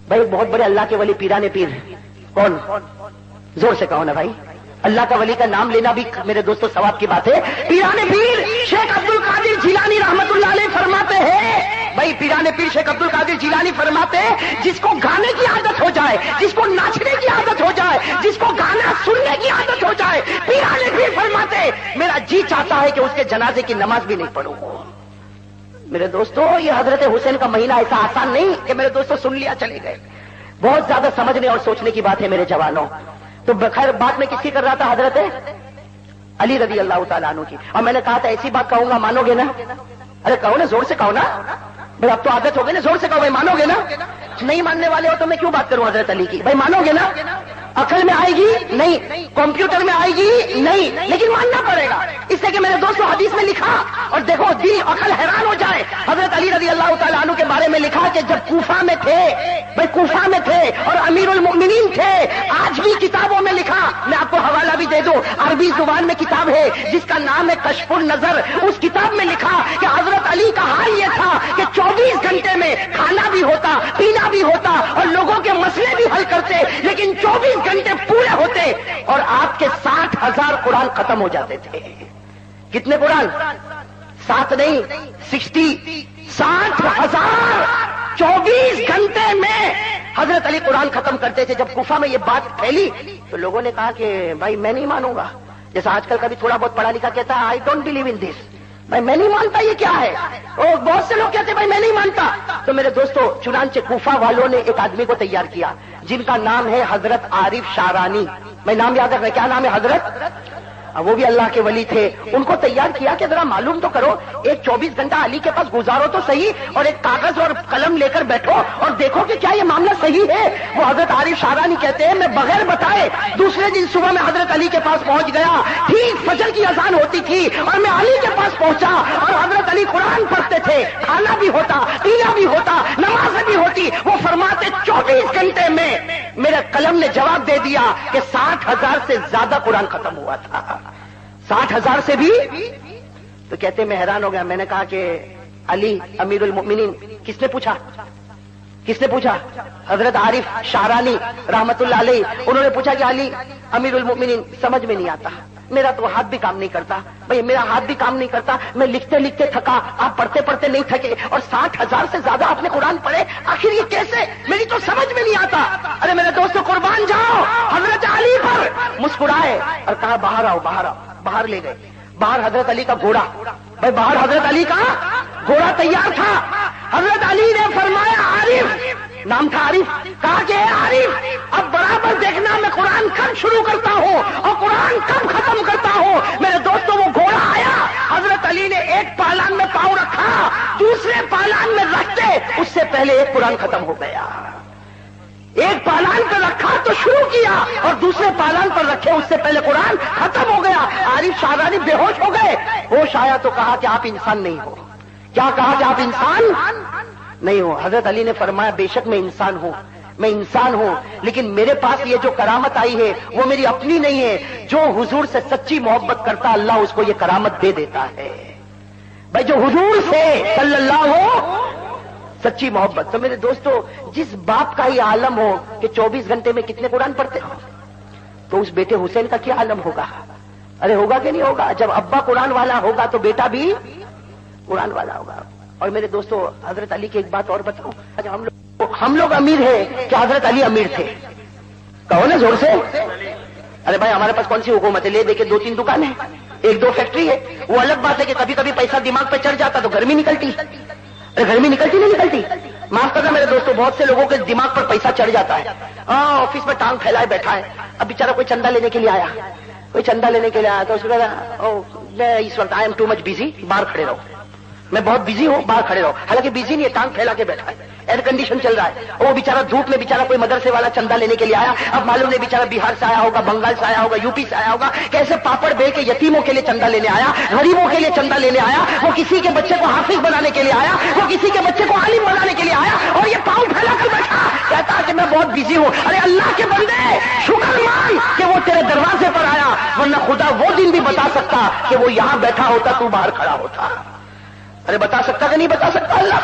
भाई बहुत बड़े अल्लाह के वली पीराने पीर कौन, जोर से कहो ना भाई। अल्लाह का वली का नाम लेना भी मेरे दोस्तों सवाब की बात है। पीराने पीर शेख अब्दुल कादिर जिलानी रहमतुल्लाह अलैह फरमाते हैं, भाई पीराने पीर शेख अब्दुल कादिर जिलानी फरमाते हैं, जिसको गाने की आदत हो जाए, जिसको नाचने की आदत हो जाए, जिसको गाना सुनने की आदत हो जाए, पीराने पीर फरमाते मेरा जी चाहता है कि उसके जनाजे की नमाज भी नहीं पढ़ूं। मेरे दोस्तों ये हजरत हुसैन का महीना ऐसा आसान नहीं कि मेरे दोस्तों सुन लिया चले गए, बहुत ज्यादा समझने और सोचने की बात है मेरे जवानों। तो खैर बात मैं किसकी कर रहा था, हजरत अली रजी अल्लाह तआला अन्हु की। और मैंने कहा था ऐसी बात कहूंगा मानोगे ना, अरे कहो ना, जोर से कहो ना भाई, अब तो आदत हो गई ना, जोर से कहो भाई, मानोगे ना। नहीं मानने वाले हो तो मैं क्यों बात करूं हजरत अली की, भाई मानोगे ना। अकल में आएगी नहीं, कंप्यूटर में आएगी नहीं, लेकिन मानना पड़ेगा। इससे कि मेरे दोस्तों हदीस में लिखा, और देखो दिल अकल हैरान हो जाए, हजरत अली रजी अल्लाह तआला अन्हु के बारे में लिखा कि जब कूफा में थे, भाई कूफा में थे और अमीरुल मोमिनीन थे। आज भी किताबों में लिखा, मैं आपको हवाला भी दे दूं, अरबी जुबान में किताब है जिसका नाम है कशफुल नजर। उस किताब में लिखा कि हजरत अली का हाल ये था कि 24 घंटे में खाना भी होता, पीना भी होता और लोगों के मसले भी हल करते, लेकिन 24 घंटे पूरे होते और आपके 60,000 कुरान खत्म हो जाते थे। कितने कुरान? 7 नहीं, 60,000 24 घंटे में हजरत अली कुरान खत्म करते थे। जब कुफा में ये बात फैली तो लोगों ने कहा कि भाई मैं नहीं मानूंगा, जैसा आजकल का भी थोड़ा बहुत पढ़ा लिखा कहता है I don't believe in this, भाई मैं नहीं मानता ये क्या है। और बहुत से लोग कहते भाई मैं नहीं मानता। तो मेरे दोस्तों चुनांचे कूफा वालों ने एक आदमी को तैयार किया जिनका नाम है हजरत आरिफ शारानी। मैं नाम याद रखना, क्या नाम है हजरत, वो भी अल्लाह के वली थे। उनको तैयार किया कि जरा मालूम तो करो, एक 24 घंटा अली के पास गुजारो तो सही और एक कागज और कलम लेकर बैठो और देखो कि क्या ये मामला सही है। वो हजरत आरिफ शारानी कहते हैं मैं बगैर बताए दूसरे दिन सुबह में हजरत अली के पास पहुंच गया। ठीक फजर की अजान होती थी और मैं अली के पास पहुंचा और हजरत अली कुरान पढ़ते थे, खाना भी होता, पीना भी होता, नमाज भी होती। वो फरमाते 24 घंटे में मेरे कलम ने जवाब दे दिया कि 60,000 से ज्यादा कुरान खत्म हुआ था। 60,000 से भी। तो कहते मैं हैरान हो गया। मैंने कहा कि अली अमीरुल मोमिनीन, किसने पूछा, किसने पूछा? हजरत आरिफ शारानी रहमतुल्लाह अलैह। उन्होंने पूछा कि अली अमीरुल मोमिनीन समझ में नहीं आता, मेरा तो हाथ भी काम नहीं करता। भाई मेरा हाथ भी काम नहीं करता, मैं लिखते लिखते थका, आप पढ़ते पढ़ते नहीं थके और 60,000 से ज्यादा आपने कुरान पढ़े, आखिर ये कैसे, मेरी तो समझ में नहीं आता। अरे मेरे दोस्तों कुर्बान जाओ हजरत अली पर। मुस्कुराए और कहा बाहर आओ, बाहर आओ। बाहर ले गए। बाहर हजरत अली का घोड़ा, भाई बाहर हजरत अली का घोड़ा तैयार था। हजरत अली ने फरमाया आरिफ, नाम था आरिफ, कहा कि आरिफ अब बराबर देखना मैं कुरान कब शुरू करता हूं और कुरान कब खत्म करता हूं। मेरे दोस्तों वो घोड़ा आया, हजरत अली ने एक पालान में पांव रखा, दूसरे पालान में रखते उससे पहले एक कुरान खत्म हो गया। एक पालान पर रखा तो शुरू किया और दूसरे पालान पर रखे उससे पहले कुरान खत्म हो गया। आरिफ शारानी बेहोश हो गए। होश आया तो कहा कि आप इंसान नहीं हो। क्या कहा कि आप इंसान नहीं हो? हजरत अली ने फरमाया बेशक मैं इंसान हूं, मैं इंसान हूं, लेकिन मेरे पास ये जो करामत आई है वो मेरी अपनी नहीं है। जो हुजूर से सच्ची मोहब्बत करता अल्लाह उसको ये करामत दे देता है। भाई जो हुजूर से सल्लल्लाहु सच्ची मोहब्बत। तो मेरे दोस्तों जिस बाप का ही आलम हो कि 24 घंटे में कितने कुरान पढ़ते हो, तो उस बेटे हुसैन का क्या आलम होगा? अरे होगा कि नहीं होगा? जब अब्बा कुरान वाला होगा तो बेटा भी कुरान वाला होगा। और मेरे दोस्तों हजरत अली की एक बात और बताऊं, हम लोग अमीर है क्या हजरत अली अमीर थे? कहो ना जोर से। अरे भाई हमारे पास कौन सी हुकूमत है? ले देखे 2-3 दुकान है, 1-2 फैक्ट्री है। वो अलग बात है कि कभी कभी पैसा दिमाग पे चढ़ जाता तो गर्मी निकलती। अरे गर्मी निकलती नहीं निकलती? माफ करना मेरे दोस्तों, बहुत से लोगों के दिमाग पर पैसा चढ़ जाता है। ऑफिस में टांग फैलाए बैठा है, अब बेचारा कोई चंदा लेने के लिए आया, कोई चंदा लेने के लिए आया तो उसको कहा मैं इस वक्त I am too much busy, बाहर खड़े रहो, मैं बहुत बिजी हूं, बाहर खड़े रहो। हालांकि बिजी नहीं है, टांग फैला के बैठा है, एयर कंडीशन चल रहा है। वो बेचारा धूप में, बेचारा कोई मदरसे वाला चंदा लेने के लिए आया। अब मालूम नहीं बेचारा बिहार से आया होगा, बंगाल से आया होगा, यूपी से आया होगा, कैसे पापड़ बेच के यतीमों के लिए चंदा लेने आया, गरीबों के लिए चंदा लेने आया। वो किसी के बच्चे को हाफिज बनाने के लिए आया, वो किसी के बच्चे को आलिम बनाने के लिए आया और ये पांव फैला कर बैठा, कहता कि मैं बहुत बिजी हूं। अरे अल्लाह के बंदे शुक्र मान कि वो तेरे दरवाजे पर आया, वरना खुदा वो दिन भी बता सकता कि वो यहां बैठा होता, तू बाहर खड़ा होता। अरे बता सकता कि नहीं बता सकता अल्लाह?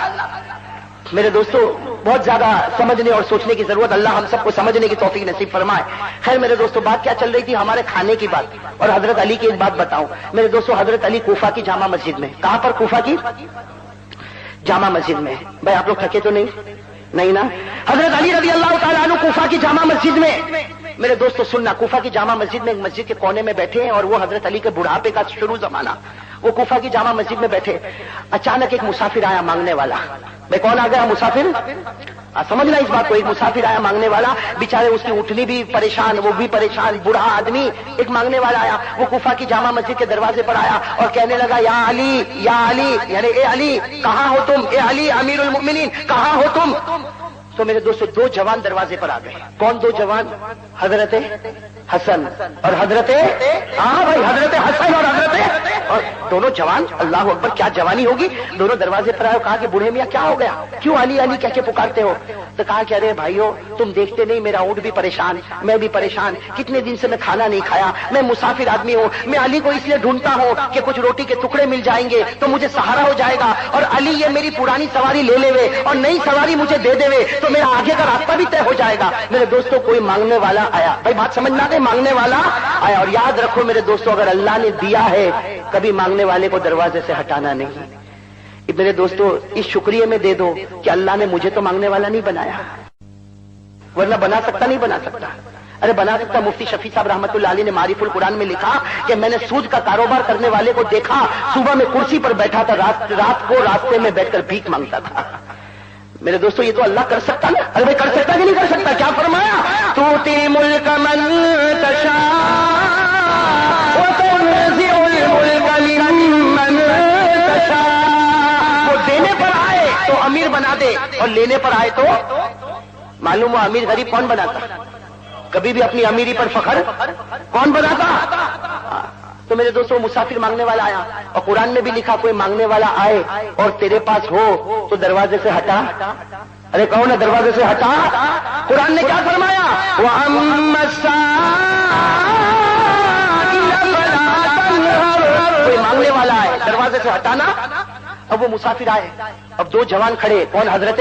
میرے دوستوں بہت زیادہ سمجھنے اور سوچنے کی ضرورت، اللہ ہم سب کو سمجھنے کی توفیق نصیب فرمائے۔ خیر میرے دوستوں، بات کیا چل رہی تھی؟ ہمارے کھانے کی بات، اور حضرت علی کی ایک بات بتاؤں میرے دوستوں، حضرت علی کوفہ کی جامع مسجد میں، کہاں پر؟ کوفہ کی جامع مسجد میں۔ بھائی آپ لوگ تھکے تو نہیں نا؟ حضرت علی رضی اللہ تعالیٰ عنہ کوفہ کی جامع مسجد میں، میرے دوستوں سننا، کوفہ کی جامع مسجد میں ایک مسجد کے کونے میں بیٹھے ہیں، اور وہ حضرت علی کے بڑھاپے کا شروع زمانہ، وہ کوفہ کی جامع مسجد میں بیٹھے، اچانک ایک مسافر آیا مانگنے والا۔ بھائی کون آ گیا؟ مسافر۔ سمجھنا اس بات کو، ایک مسافر آیا مانگنے والا، بیچارے اس کی اٹھنی بھی پریشان، وہ بھی پریشان، بوڑھا آدمی، ایک مانگنے والا آیا، وہ کوفہ کی جامع مسجد کے دروازے پر آیا اور کہنے لگا یا علی یا علی، یعنی اے علی کہاں ہو تم، اے علی امیر المؤمنین کہاں ہو تم؟ تو میرے دوستوں دو جوان دروازے پر آ گئے۔ کون دو جوان؟ حضرت حسن اور حضرت حضرت حسن اور حضرت، اور دونوں جوان، اللہ اکبر کیا جوانی ہوگی، دونوں دروازے پر آئے، کہا کہ بوڑھے میاں کیا ہو گیا، کیوں علی علی کہہ کے پکارتے ہو؟ تو کہا کہ ارے بھائیو تم دیکھتے نہیں میرا اونٹ بھی پریشان، میں بھی پریشان، کتنے دن سے میں کھانا نہیں کھایا، میں مسافر آدمی ہوں، میں علی کو اس لیے ڈھونڈتا ہوں کہ کچھ روٹی کے ٹکڑے مل جائیں گے تو مجھے سہارا ہو جائے گا، اور علی یہ میری پرانی سواری لے لے وے اور نئی سواری مجھے دے دے وے تو میرا آگے کا راستہ بھی طے ہو جائے گا۔ میرے دوستوں کوئی مانگنے والا آیا، بھائی بات سمجھنا ہے، مانگنے والا آیا، اور یاد رکھو میرے دوستوں اگر اللہ نے دیا ہے کبھی مانگنے والے کو دروازے سے ہٹانا نہیں۔ میرے دوستوں اس شکریہ میں دے دو کہ اللہ نے مجھے تو مانگنے والا نہیں بنایا، ورنہ بنا سکتا نہیں بنا سکتا، ارے بنا سکتا۔ مفتی شفیع صاحب رحمۃ اللہ علیہ نے معارف القرآن میں لکھا کہ میں نے سود کا کاروبار کرنے والے کو دیکھا، صبح میں کرسی پر بیٹھا تھا، رات کو راستے میں بیٹھ کر بھیک مانگتا تھا۔ میرے دوستوں یہ تو اللہ کر سکتا نا، ارے بھائی کر سکتا کہ نہیں کر سکتا؟ کیا فرمایا؟ تؤتی الملک من تشاء وتنزع الملک ممن تشاء۔ وہ دینے پر آئے تو امیر بنا دے، اور لینے پر آئے تو معلوم ہوا امیر غریب کون بناتا؟ کبھی بھی اپنی امیری پر فخر کون بناتا؟ تو میرے دوستوں مسافر مانگنے والا آیا، اور قرآن میں بھی لکھا کوئی مانگنے والا آئے اور تیرے پاس ہو تو دروازے سے ہٹا۔ ارے کون ہے دروازے سے ہٹا؟ قرآن نے کیا فرمایا؟ وَأَمَّا السَّائِلَ فَلَا تَنْهَرْ۔ کوئی مانگنے والا آئے دروازے سے ہٹانا۔ اب وہ مسافر آئے، اب دو جوان کھڑے، کون؟ حضرت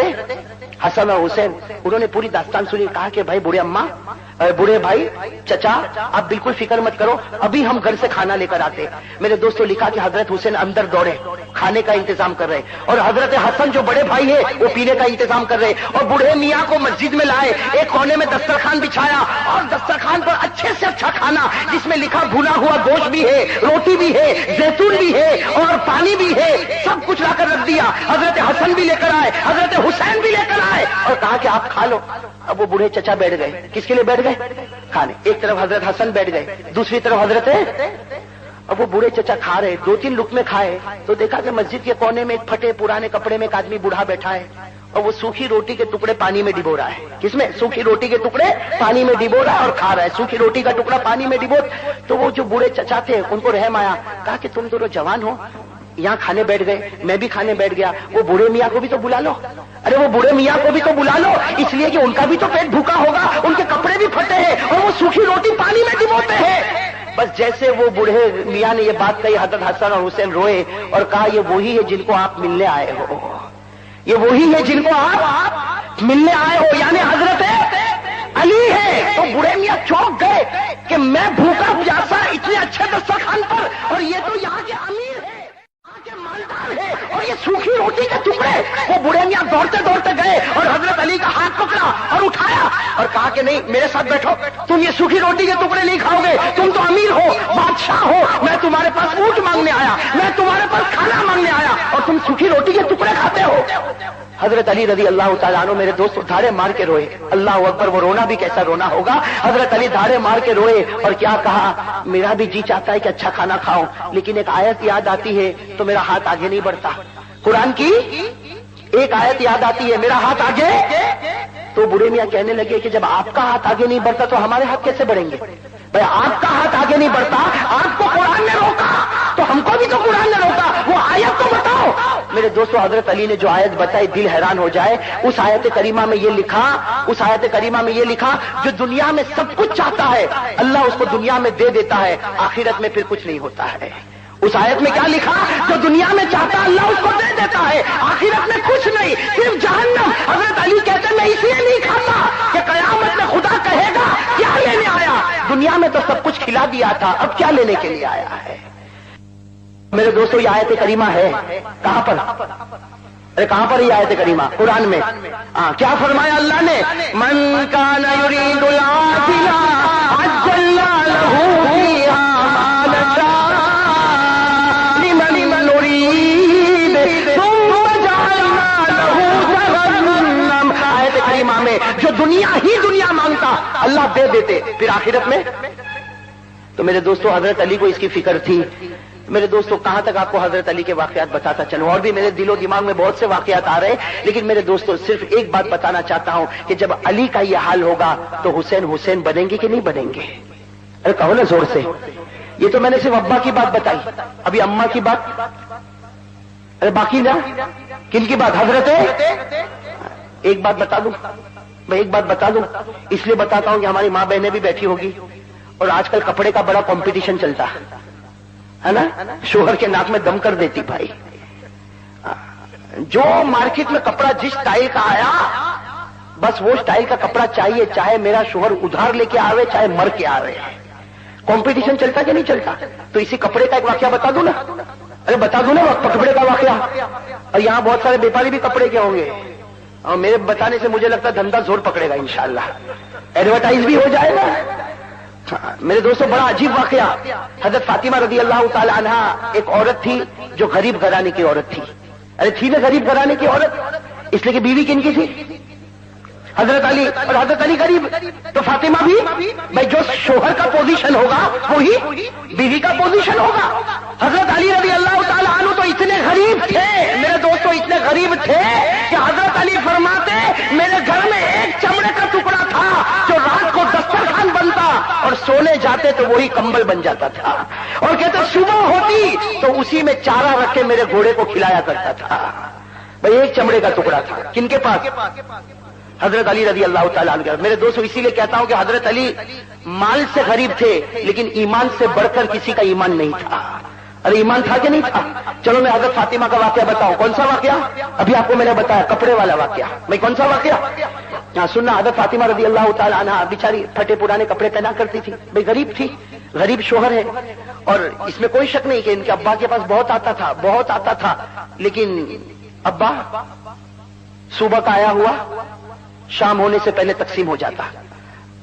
حسن اور حسین۔ انہوں نے پوری داستان سنی، کہا کہ بھائی بوڑھے اماں، بوڑھے بھائی، چچا آپ بالکل فکر مت کرو، ابھی ہم گھر سے کھانا لے کر آتے۔ میرے دوستوں لکھا کہ حضرت حسین اندر دوڑے، کھانے کا انتظام کر رہے، اور حضرت حسن جو بڑے بھائی ہے وہ پینے کا انتظام کر رہے، اور بوڑھے میاں کو مسجد میں لائے، ایک کونے میں دسترخوان بچھایا، اور دسترخوان پر اچھے سے اچھا کھانا جس میں لکھا بھونا ہوا گوشت بھی ہے، روٹی بھی ہے، زیتون بھی ہے اور پانی بھی ہے، سب کچھ لا کر رکھ دیا۔ حضرت حسن بھی لے کر آئے، حضرت حسین بھی لے کر آئے، اور کہا کہ آپ کھا لو۔ اب وہ بوڑھے چچا بیٹھ گئے، کس کے لیے بیٹھ گئے؟ کھانے۔ ایک طرف حضرت حسن بیٹھ گئے، دوسری طرف حضرت، اب وہ بوڑھے چچا کھا رہے، دو تین لقمے کھائے تو دیکھا کہ مسجد کے کونے میں ایک پھٹے پرانے کپڑے میں ایک آدمی بوڑھا بیٹھا ہے، اور وہ سوکھی روٹی کے ٹکڑے پانی میں ڈبو رہا ہے۔ کس میں؟ سوکھی روٹی کے ٹکڑے پانی میں ڈبو رہا ہے اور کھا رہا ہے، سوکھی روٹی کا ٹکڑا پانی میں ڈبو۔ تو وہ جو بوڑھے چچا تھے ان کو رحم آیا، کہا کہ تم دونوں جوان ہو، یہاں کھانے بیٹھ گئے، میں بھی کھانے بیٹھ گیا، وہ بوڑھے میاں کو بھی تو بلا لو۔ ارے وہ بوڑھے میاں کو بھی تو بلا لو، اس لیے کہ ان کا بھی تو پیٹ بھوکا ہوگا، ان کے کپڑے بھی پھٹے ہیں اور وہ سوکھی روٹی پانی میں ڈبوتے ہیں۔ بس جیسے وہ بوڑھے میاں نے یہ بات کہی، حضرت حسن اور حسین روئے اور کہا یہ وہی ہے جن کو آپ ملنے آئے ہو، یہ وہی ہے جن کو آپ ملنے آئے ہو، یعنی حضرت علی ہے۔ تو بوڑھے میاں چونک گئے کہ میں بھوکا پیاسا اتنے اچھے دسترخوان پر، اور یہ تو یہاں کے امیر ہے، مالدار ہے، اور یہ سوکھی روٹی کے ٹکڑے۔ وہ بوڑھے میاں دوڑتے دوڑتے گئے اور حضرت علی کا ہاتھ پکڑا اور اٹھایا اور کہا کہ نہیں میرے ساتھ بیٹھو، تم یہ سوکھی روٹی کے ٹکڑے نہیں کھاؤ گے، تم تو امیر ہو، بادشاہ ہو، میں تمہارے پاس اونٹ مانگنے آیا، میں تمہارے پاس کھانا مانگنے آیا، اور تم سوکھی روٹی کے ٹکڑے کھاتے ہو۔ حضرت علی رضی اللہ تعالیٰ عنہ میرے دوست دھاڑے مار کے روئے، اللہ اکبر، وہ رونا بھی کیسا رونا ہوگا۔ حضرت علی دھاڑے مار کے روئے اور کیا کہا؟ میرا بھی جی چاہتا ہے کہ اچھا کھانا کھاؤں، لیکن ایک آیت یاد آتی ہے تو میرا ہاتھ آگے نہیں بڑھتا۔ قرآن کی ایک آیت یاد آتی ہے، میرا ہاتھ آگے۔ تو بوڑھے میاں کہنے لگے کہ جب آپ کا ہاتھ آگے نہیں بڑھتا تو ہمارے ہاتھ کیسے بڑھیں گے؟ بھائی آپ کا ہاتھ آگے نہیں بڑھتا، آپ کو قرآن نے روکا تو ہم کو بھی تو قرآن نے روکا، وہ آیت تو بتاؤ۔ میرے دوستو حضرت علی نے جو آیت بتائی دل حیران ہو جائے۔ اس آیت کریمہ میں یہ لکھا، اس آیت کریمہ میں یہ لکھا جو دنیا میں سب کچھ چاہتا ہے اللہ اس کو دنیا میں دے دیتا ہے، آخرت میں پھر کچھ نہیں ہوتا ہے۔ उस आयत में क्या लिखा? जो दुनिया में चाहता अल्लाह उसको दे देता है, आखिरत में कुछ नहीं, सिर्फ जहन्नम। हजरत अली कहते मैं इसलिए नहीं खाता कि कयामत में खुदा कहेगा क्या लेने आया, दुनिया में तो सब कुछ खिला दिया था, अब क्या लेने के लिए आया है। मेरे दोस्तों ये आयत करीमा है कहां पर? अरे कहां पर ये आयत करीमा? कुरान में। क्या फरमाया अल्लाह ने? मन कान युरीदुल आखिरा अज्जलना लहू फीहा मा नशाअ लिमन नुरीद सुम्मा जअलना लहू जहन्नम। आयत करीमा में जो दुनिया ही दुनिया मांगता अल्लाह दे देते, फिर आखिरत में। तो मेरे दोस्तों हजरत अली को इसकी फिक्र थी। मेरे दोस्तों कहां तक आपको हजरत अली के वाकयात बताता चलूं, और भी मेरे दिलो दिमाग में बहुत से वाकयात आ रहे हैं, लेकिन मेरे दोस्तों सिर्फ एक बात बताना चाहता हूं कि जब अली का यह हाल होगा तो हुसैन हुसैन बनेंगे कि नहीं बनेंगे? अरे कहो ना जोर से। ये तो मैंने सिर्फ अब्बा की बात बताई, अभी अम्मा की बात, अरे बाकी ना किन की बात? हजरत एक बात बता दूं मैं, एक बात बता दूं, इसलिए बताता हूं कि हमारी मां बहनें भी बैठी होगी, और आजकल कपड़े का बड़ा कंपटीशन चलता है ना, शोहर के नाक में दम कर देती भाई। जो मार्केट में कपड़ा जिस स्टाइल का आया बस वो स्टाइल का कपड़ा चाहिए, चाहे मेरा शोहर उधार लेके आवे चाहे मर के आवे। कंपटीशन चलता कि नहीं चलता? तो इसी कपड़े का एक वाकया बता दूं ना, अरे बता दूं ना कपड़े का वाकया। और यहां बहुत सारे व्यापारी भी कपड़े के होंगे, और मेरे बताने से मुझे लगता है धंधा जोर पकड़ेगा इंशाल्लाह, एडवर्टाइज भी हो जाएगा। मेरे दोस्तों बड़ा अजीब वाकया, हजरत फातिमा रदी अल्लाह ताला अन्हा एक औरत थी जो गरीब घराने की औरत थी। अरे थी ना गरीब घराने की औरत, इसलिए कि बीवी किनकी थी? हजरत अली, और हजरत अली गरीब, तो फातिमा भी भाई जो शोहर का पोजीशन होगा वही बीवी का पोजीशन होगा। हजरत अली रदी अल्लाह ताला अन्हु तो इतने गरीब थे मेरे दोस्तों, इतने गरीब थे कि हजरत अली फरमाते मेरे घर में एक चमड़े का टुकड़ा था जो रात को दस्तरखान बनता और सोने जाते तो वही कंबल बन जाता था, और कहते सुबह होती तो उसी में चारा रख के मेरे घोड़े को खिलाया करता था। भाई एक चमड़े का टुकड़ा था, किनके पास? हजरत अली रजी अल्लाह ताला अन्हु। मेरे दोस्तों इसीलिए कहता हूं कि हजरत अली माल से गरीब थे लेकिन ईमान से बढ़कर किसी का ईमान नहीं था। अरे ईमान था कि नहीं था? चलो मैं हजरत फातिमा का वाकया बताऊं। कौन सा वाकया? अभी आपको मैंने बताया कपड़े वाला वाकया। भाई कौन सा वाकया? हाँ सुनना, हजरत फातिमा रजी अल्लाह ताला अन्हा बेचारी फटे पुराने कपड़े पहना करती थी। भाई गरीब थी, गरीब शोहर है, और इसमें कोई शक नहीं कि इनके अब्बा के पास बहुत आता था, बहुत आता था, लेकिन अब्बा सुबह का आया हुआ शाम होने से पहले तकसीम हो जाता।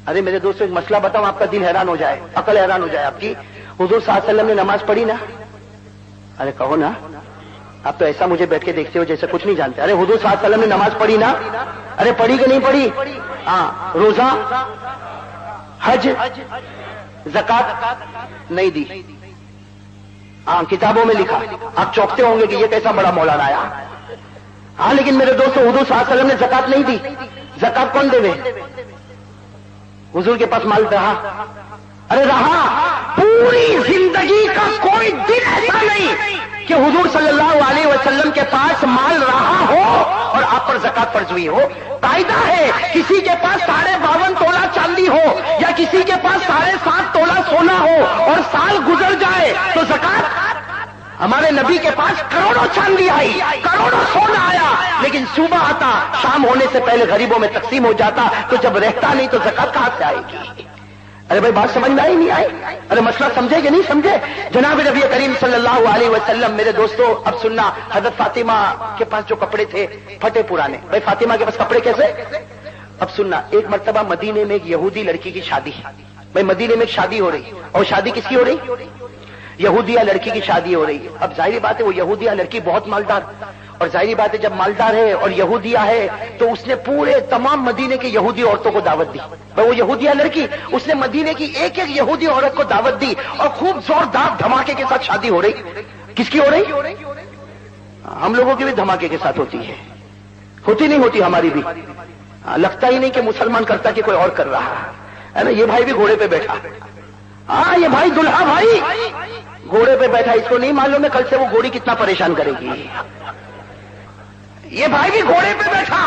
अरे मेरे दोस्तों एक मसला बताऊं, आपका दिल हैरान हो जाए, अकल हैरान हो जाए आपकी। हुजूर सल्लल्लाहु अलैहि वसल्लम ने नमाज पढ़ी ना? अरे कहो ना, आप तो ऐसा मुझे बैठ के देखते हो जैसे कुछ नहीं जानते। अरे हुजूर सल्लल्लाहु अलैहि वसल्लम ने नमाज पढ़ी ना? अरे पढ़ी कि नहीं पढ़ी? हाँ, रोजा, हज, ज़कात नहीं दी। हाँ किताबों में लिखा, आप चौंकते होंगे कि ये कैसा बड़ा मौलाना आया। हाँ लेकिन मेरे दोस्तों हुजूर सल्लल्लाहु अलैहि वसल्लम ने ज़कात नहीं दी। ज़कात कौन देवे? हुजूर के पास माल रहा? अरे रहा, पूरी जिंदगी का कोई दिन ऐसा नहीं कि हुजूर सल्लल्लाहु अलैहि वसल्लम के पास माल रहा हो और आप पर ज़कात फर्ज हुई हो। कायदा है किसी के पास 52.5 तोला चांदी हो या किसी के पास 7.5 तोला सोना हो और साल गुजर जाए तो ज़कात। हमारे नबी के पास करोड़ों चांदी आई, करोड़ों सोना आया, लेकिन सुबह आता, शाम होने से पहले गरीबों में तकसीम हो जाता, तो जब रहता नहीं तो ज़कात कहां से आएगी? अरे भाई बात समझ में आई नहीं आई? अरे मसला समझे कि नहीं समझे? जनाब नबी करीम सल्लल्लाहु अलैहि वसल्लम, मेरे दोस्तों अब सुनना, हजरत फातिमा के पास जो कपड़े थे फटे पुराने। भाई फातिमा के पास कपड़े कैसे? अब सुनना, एक मर्तबा मदीने में एक यहूदी लड़की की शादी। भाई मदीने में शादी हो रही, और शादी किसकी हो रही? यहूदिया लड़की की शादी हो रही है। अब जाहिर बात है वो यहूदिया लड़की बहुत मालदार, और जाहिर बात है जब मालदार है और यहूदिया है तो उसने पूरे तमाम मदीने के यहूदी औरतों को दावत दी। भाई वो यहूदिया लड़की, उसने मदीने की एक एक यहूदी औरत को दावत दी, और खूब जोरदार धमाके के साथ शादी हो रही। किसकी हो रही? हम लोगों की भी धमाके के साथ होती है, होती नहीं होती हमारी भी। लगता ही नहीं कि मुसलमान करता कि कोई और कर रहा है ना। ये भाई भी घोड़े पे बैठा, हाँ ये भाई दुल्हा भाई घोड़े पे बैठा, इसको नहीं मालूम है कल से वो घोड़ी कितना परेशान करेगी। ये भाई भी घोड़े पे बैठा।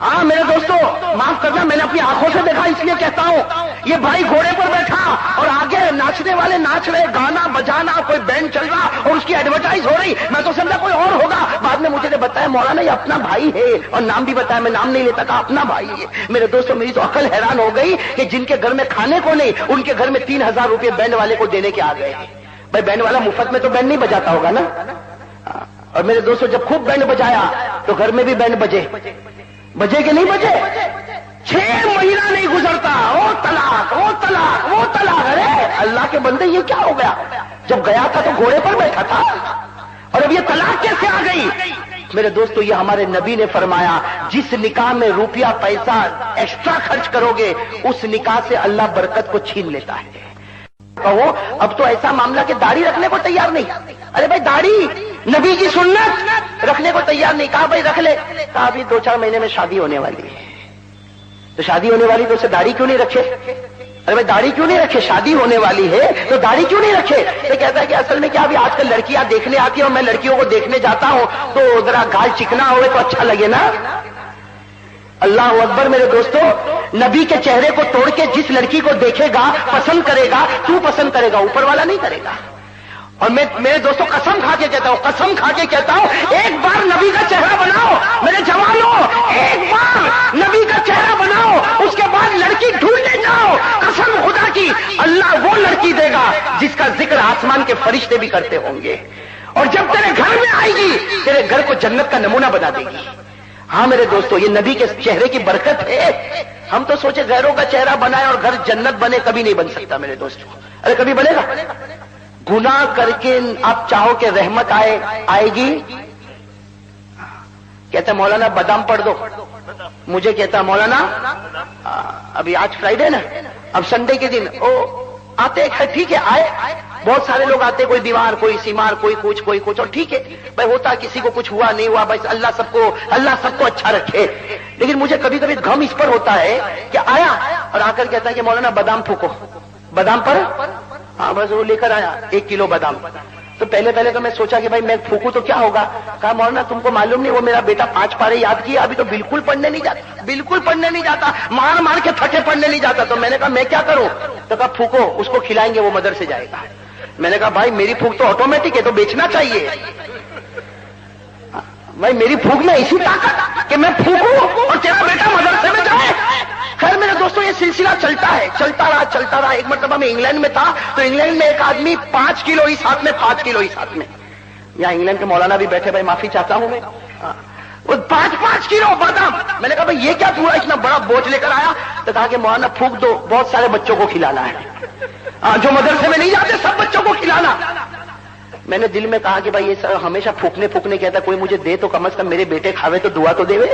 हाँ मेरे दोस्तों माफ करना, मैंने अपनी आंखों से देखा इसलिए कहता हूं। ये भाई घोड़े पर बैठा और आगे नाचने वाले नाच रहे, गाना बजाना, कोई बैंड चल रहा और उसकी एडवर्टाइज हो रही, मैं तो समझा कोई और होगा। बाद में मुझे बताया मौलाना ये अपना भाई है, और नाम भी बताया, मैं नाम नहीं लेता, कहा अपना भाई है। मेरे दोस्तों मेरी तो अकल हैरान हो गई कि जिनके घर में खाने को नहीं, उनके घर में 3000 रुपये बैंड वाले को देने के आ गए। भाई बैंड वाला मुफ्त में तो बैंड नहीं बजाता होगा ना। और मेरे दोस्तों जब खूब बैंड बजाया तो घर में भी बैंड बजे कि नहीं बजे? 6 महीना नहीं गुजरता, वो तलाक, वो तलाक, वो तलाक। अरे अल्लाह के बंदे ये क्या हो गया? जब गया था तो घोड़े पर बैठा था, और अब ये तलाक कैसे आ गई? मेरे दोस्तों ये हमारे नबी ने फरमाया, जिस निकाह में रुपया पैसा एक्स्ट्रा खर्च करोगे उस निकाह से अल्लाह बरकत को छीन लेता है। कहो अब तो ऐसा मामला कि दाढ़ी रखने को तैयार नहीं। अरे भाई दाढ़ी नबी की सुन्नत, रखने को तैयार नहीं। कहा भाई रख ले, कहा अभी 2-4 महीने में शादी होने वाली है। तो शादी होने वाली तो उसे दाढ़ी क्यों नहीं रखे? अरे भाई दाढ़ी क्यों नहीं रखे? शादी होने वाली है तो दाढ़ी क्यों नहीं रखे? तो कहता है कि असल में क्या, अभी आजकल लड़कियां देखने आती है और मैं लड़कियों को देखने जाता हूं तो जरा गाल चिकना हो तो अच्छा लगे ना। अल्लाह अकबर। मेरे दोस्तों नबी के चेहरे को तोड़ के जिस लड़की को देखेगा पसंद करेगा, तू पसंद करेगा, ऊपर वाला नहीं करेगा। और मैं मेरे दोस्तों कसम खा के कहता हूं, कसम खा के कहता हूं, एक बार नबी का चेहरा बनाओ मेरे जवानों, एक बार नबी का चेहरा बनाओ, उसके बाद लड़की ढूंढने जाओ। कसम खुदा की, अल्लाह वो लड़की देगा जिसका जिक्र आसमान के फरिश्ते भी करते होंगे, और जब तेरे घर में आएगी तेरे घर को जन्नत का नमूना बना देगी। हाँ मेरे दोस्तों ये नबी के चेहरे की बरकत है। हम तो सोचे गैरों का चेहरा बनाए और घर जन्नत बने, कभी नहीं बन सकता मेरे दोस्तों। अरे कभी बनेगा? गुनाह करके आप चाहो कि रहमत आएगी? कहता मौलाना बादाम पढ़ दो। मुझे कहता मौलाना अभी आज फ्राइडे ना, अब संडे के दिन ओ आते हैं, ठीक है आए, बहुत सारे लोग आते, कोई बीमार, कोई सीमार, कोई कुछ, और ठीक है भाई होता, किसी को कुछ हुआ नहीं हुआ, बस अल्लाह सबको अच्छा रखे। लेकिन मुझे कभी कभी गम इस पर होता है कि आया और आकर कहता है कि मौलाना बादाम फूको। बादाम पर? हाँ बस वो लेकर आया 1 किलो बादाम। तो पहले तो मैं सोचा कि भाई मैं फूकू तो क्या होगा। कहा मौलाना तुमको मालूम नहीं, वो मेरा बेटा 5 पारे याद किया, अभी तो बिल्कुल पढ़ने नहीं जाता, बिल्कुल पढ़ने नहीं जाता, मार मार के थके पढ़ने नहीं जाता। तो मैंने कहा मैं क्या करूं? तो कहा फूको, उसको खिलाएंगे, वो मदरसे जाएगा। मैंने कहा भाई मेरी फूक तो ऑटोमेटिक है, तो बेचना चाहिए। भाई मेरी फूक में ऐसी ताकत कि मैं फूकूं और तेरा बेटा मदरसे में जाए। खैर मेरे दोस्तों ये सिलसिला चलता रहा। एक मतलब मैं इंग्लैंड में था, तो इंग्लैंड में एक आदमी 5 किलो ही साथ में, 5 किलो ही साथ में, यहाँ इंग्लैंड के मौलाना भी बैठे, भाई माफी चाहता हूं मैं, वो 5 किलो बादाम। मैंने कहा भाई ये क्या पूरा इतना बड़ा बोझ लेकर आया? तो कहा कि मौलाना फूक दो, बहुत सारे बच्चों को खिलाना है, जो मदरसे में नहीं जाते सब बच्चों को खिलाना। मैंने दिल में कहा कि भाई ये सर हमेशा फूकने कहता, कोई मुझे दे तो कम से कम मेरे बेटे खावे तो दुआ तो देवे।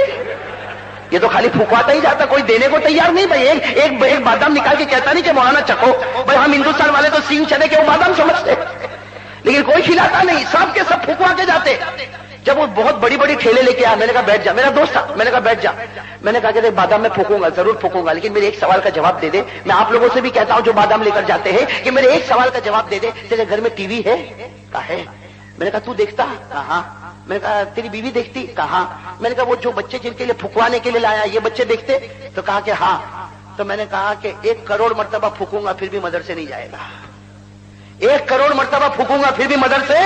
ये तो खाली फूकवाता ही जाता, कोई देने को तैयार नहीं। भाई एक बादाम निकाल के कहता नहीं कि मौलाना चखो। भाई हम हिंदुस्तान वाले तो सींग चने के वो बादाम समझते, लेकिन कोई खिलाता नहीं, सब के सब फूकवा के जाते। जब वो बहुत बड़ी ठेले लेके आया, मैंने कहा बैठ जा, मेरा दोस्त था, मैंने कहा बैठ जा। मैंने कहा कि बादाम में फूकूंगा, जरूर फूकूंगा, लेकिन मेरे एक सवाल का जवाब दे दे। मैं आप लोगों से भी कहता हूं जो बादाम लेकर जाते हैं कि मेरे एक सवाल का जवाब दे दे, तेरे घर में टीवी है? कहा है। मैंने कहा तू देखता? कहा। मैंने कहा तेरी बीवी देखती? कहा। मैंने कहा वो जो बच्चे जिनके लिए फुकवाने के लिए लाया ये बच्चे देखते? तो कहा कि हाँ। तो मैंने कहा कि 1 करोड़ मर्तबा फूकूंगा फिर भी मदरसे नहीं जाएगा। 1 करोड़ मर्तबा फूकूंगा फिर भी मदरसे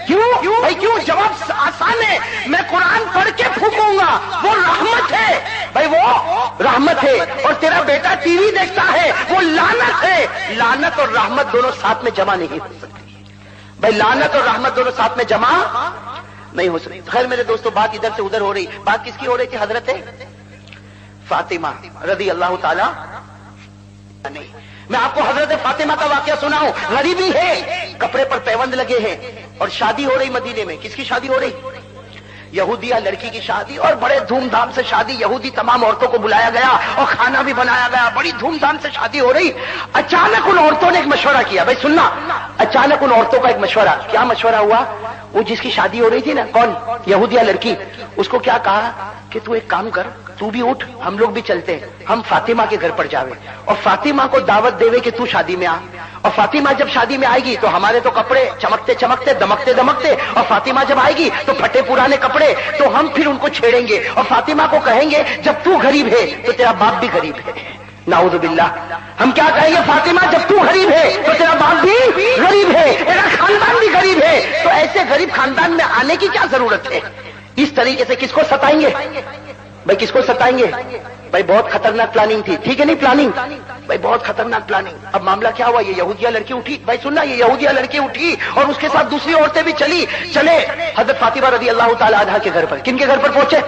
क्यों? भाई क्यों? जवाब आसान है, मैं कुरान पढ़ के फूकूंगा, वो रहमत है भाई, वो रहमत है। और तेरा बेटा टीवी देखता है, वो लानत है। लानत और रहमत दोनों साथ में जमा नहीं हो सकती भाई, लानत और रहमत दोनों साथ में जमा नहीं हो सकती। खैर मेरे दोस्तों बात इधर से उधर हो रही, बात किसकी हो रही थी? हजरत फातिमा रदी अल्लाह ताला। नहीं मैं आपको हजरत फातिमा का वाकया सुनाऊं। गरीबी है, कपड़े पर पैबंद लगे हैं, और शादी हो रही मदीने में। किसकी शादी हो रही? यहूदिया लड़की की शादी, और बड़े धूमधाम से शादी। यहूदी तमाम औरतों को बुलाया गया और खाना भी बनाया गया, बड़ी धूमधाम से शादी हो रही। अचानक उन औरतों ने एक मशवरा किया। भाई सुनना, अचानक उन औरतों का एक मशवरा। क्या मशवरा हुआ? वो जिसकी शादी हो रही थी ना, कौन? यहूदिया लड़की, उसको क्या कहा कि तू एक काम कर, तू भी उठ, हम लोग भी चलते हैं, हम फातिमा के घर पर जावे और फातिमा को दावत देवे कि तू शादी में आ। और फातिमा जब शादी में आएगी तो हमारे तो कपड़े चमकते चमकते दमकते दमकते, और फातिमा जब आएगी तो फटे पुराने कपड़े, तो हम फिर उनको छेड़ेंगे और फातिमा को कहेंगे जब तू गरीब है तो तेरा बाप भी गरीब है। नाऊज़ु बिल्लाह। हम क्या कहेंगे, फातिमा जब तू गरीब है तो तेरा बाप भी गरीब है, तेरा खानदान भी गरीब है, तो ऐसे गरीब खानदान में आने की क्या जरूरत है। इस तरीके से किसको सताएंगे भाई, किसको सताएंगे भाई। बहुत खतरनाक प्लानिंग थी, ठीक है नहीं प्लानिंग भाई, बहुत खतरनाक प्लानिंग। अब मामला क्या हुआ, ये यहूदिया लड़की उठी भाई, सुनना, ये यहूदिया लड़की उठी और उसके साथ दूसरी औरतें भी चले हजरत फातिमा रज़ी अल्लाह ताला अन्हा के घर पर। किनके घर पर पहुंचे,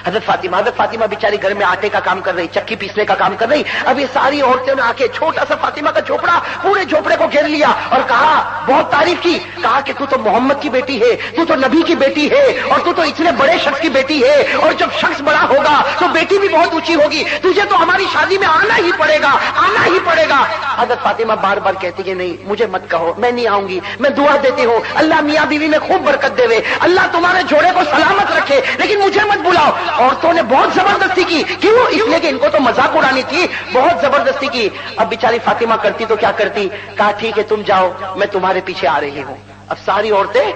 हजरत फातिमा बेचारी घर में आटे का काम कर रही, चक्की पीसने का काम कर रही। अब ये सारी औरतें ने आके छोटा सा फातिमा का झोपड़ा, पूरे झोपड़े को घेर लिया और कहा, बहुत तारीफ की, कहा कि तू तो मोहम्मद की बेटी है, तू तो नबी की बेटी है, और तू तो इतने बड़े शख्स की बेटी है, और जब शख्स बड़ा होगा तो बेटी भी बहुत ऊंची होगी, तुझे तो हमारी शादी में आना ही पड़ेगा, आना ही पड़ेगा। हजरत फातिमा बार बार कहती है, नहीं मुझे मत कहो, मैं नहीं आऊंगी, मैं दुआ देती हूँ अल्लाह मियाँ बीवी में खूब बरकत देवे, अल्लाह तुम्हारे जोड़े को सलामत रखे, लेकिन मुझे मत बुलाओ। औरतों ने बहुत जबरदस्ती की, क्यों, इसलिए कि इनको तो मजाक उड़ानी थी, बहुत जबरदस्ती की। अब बेचारी फातिमा करती तो क्या करती, कहा ठीक है तुम जाओ, मैं तुम्हारे पीछे आ रही हूं। अब सारी औरतें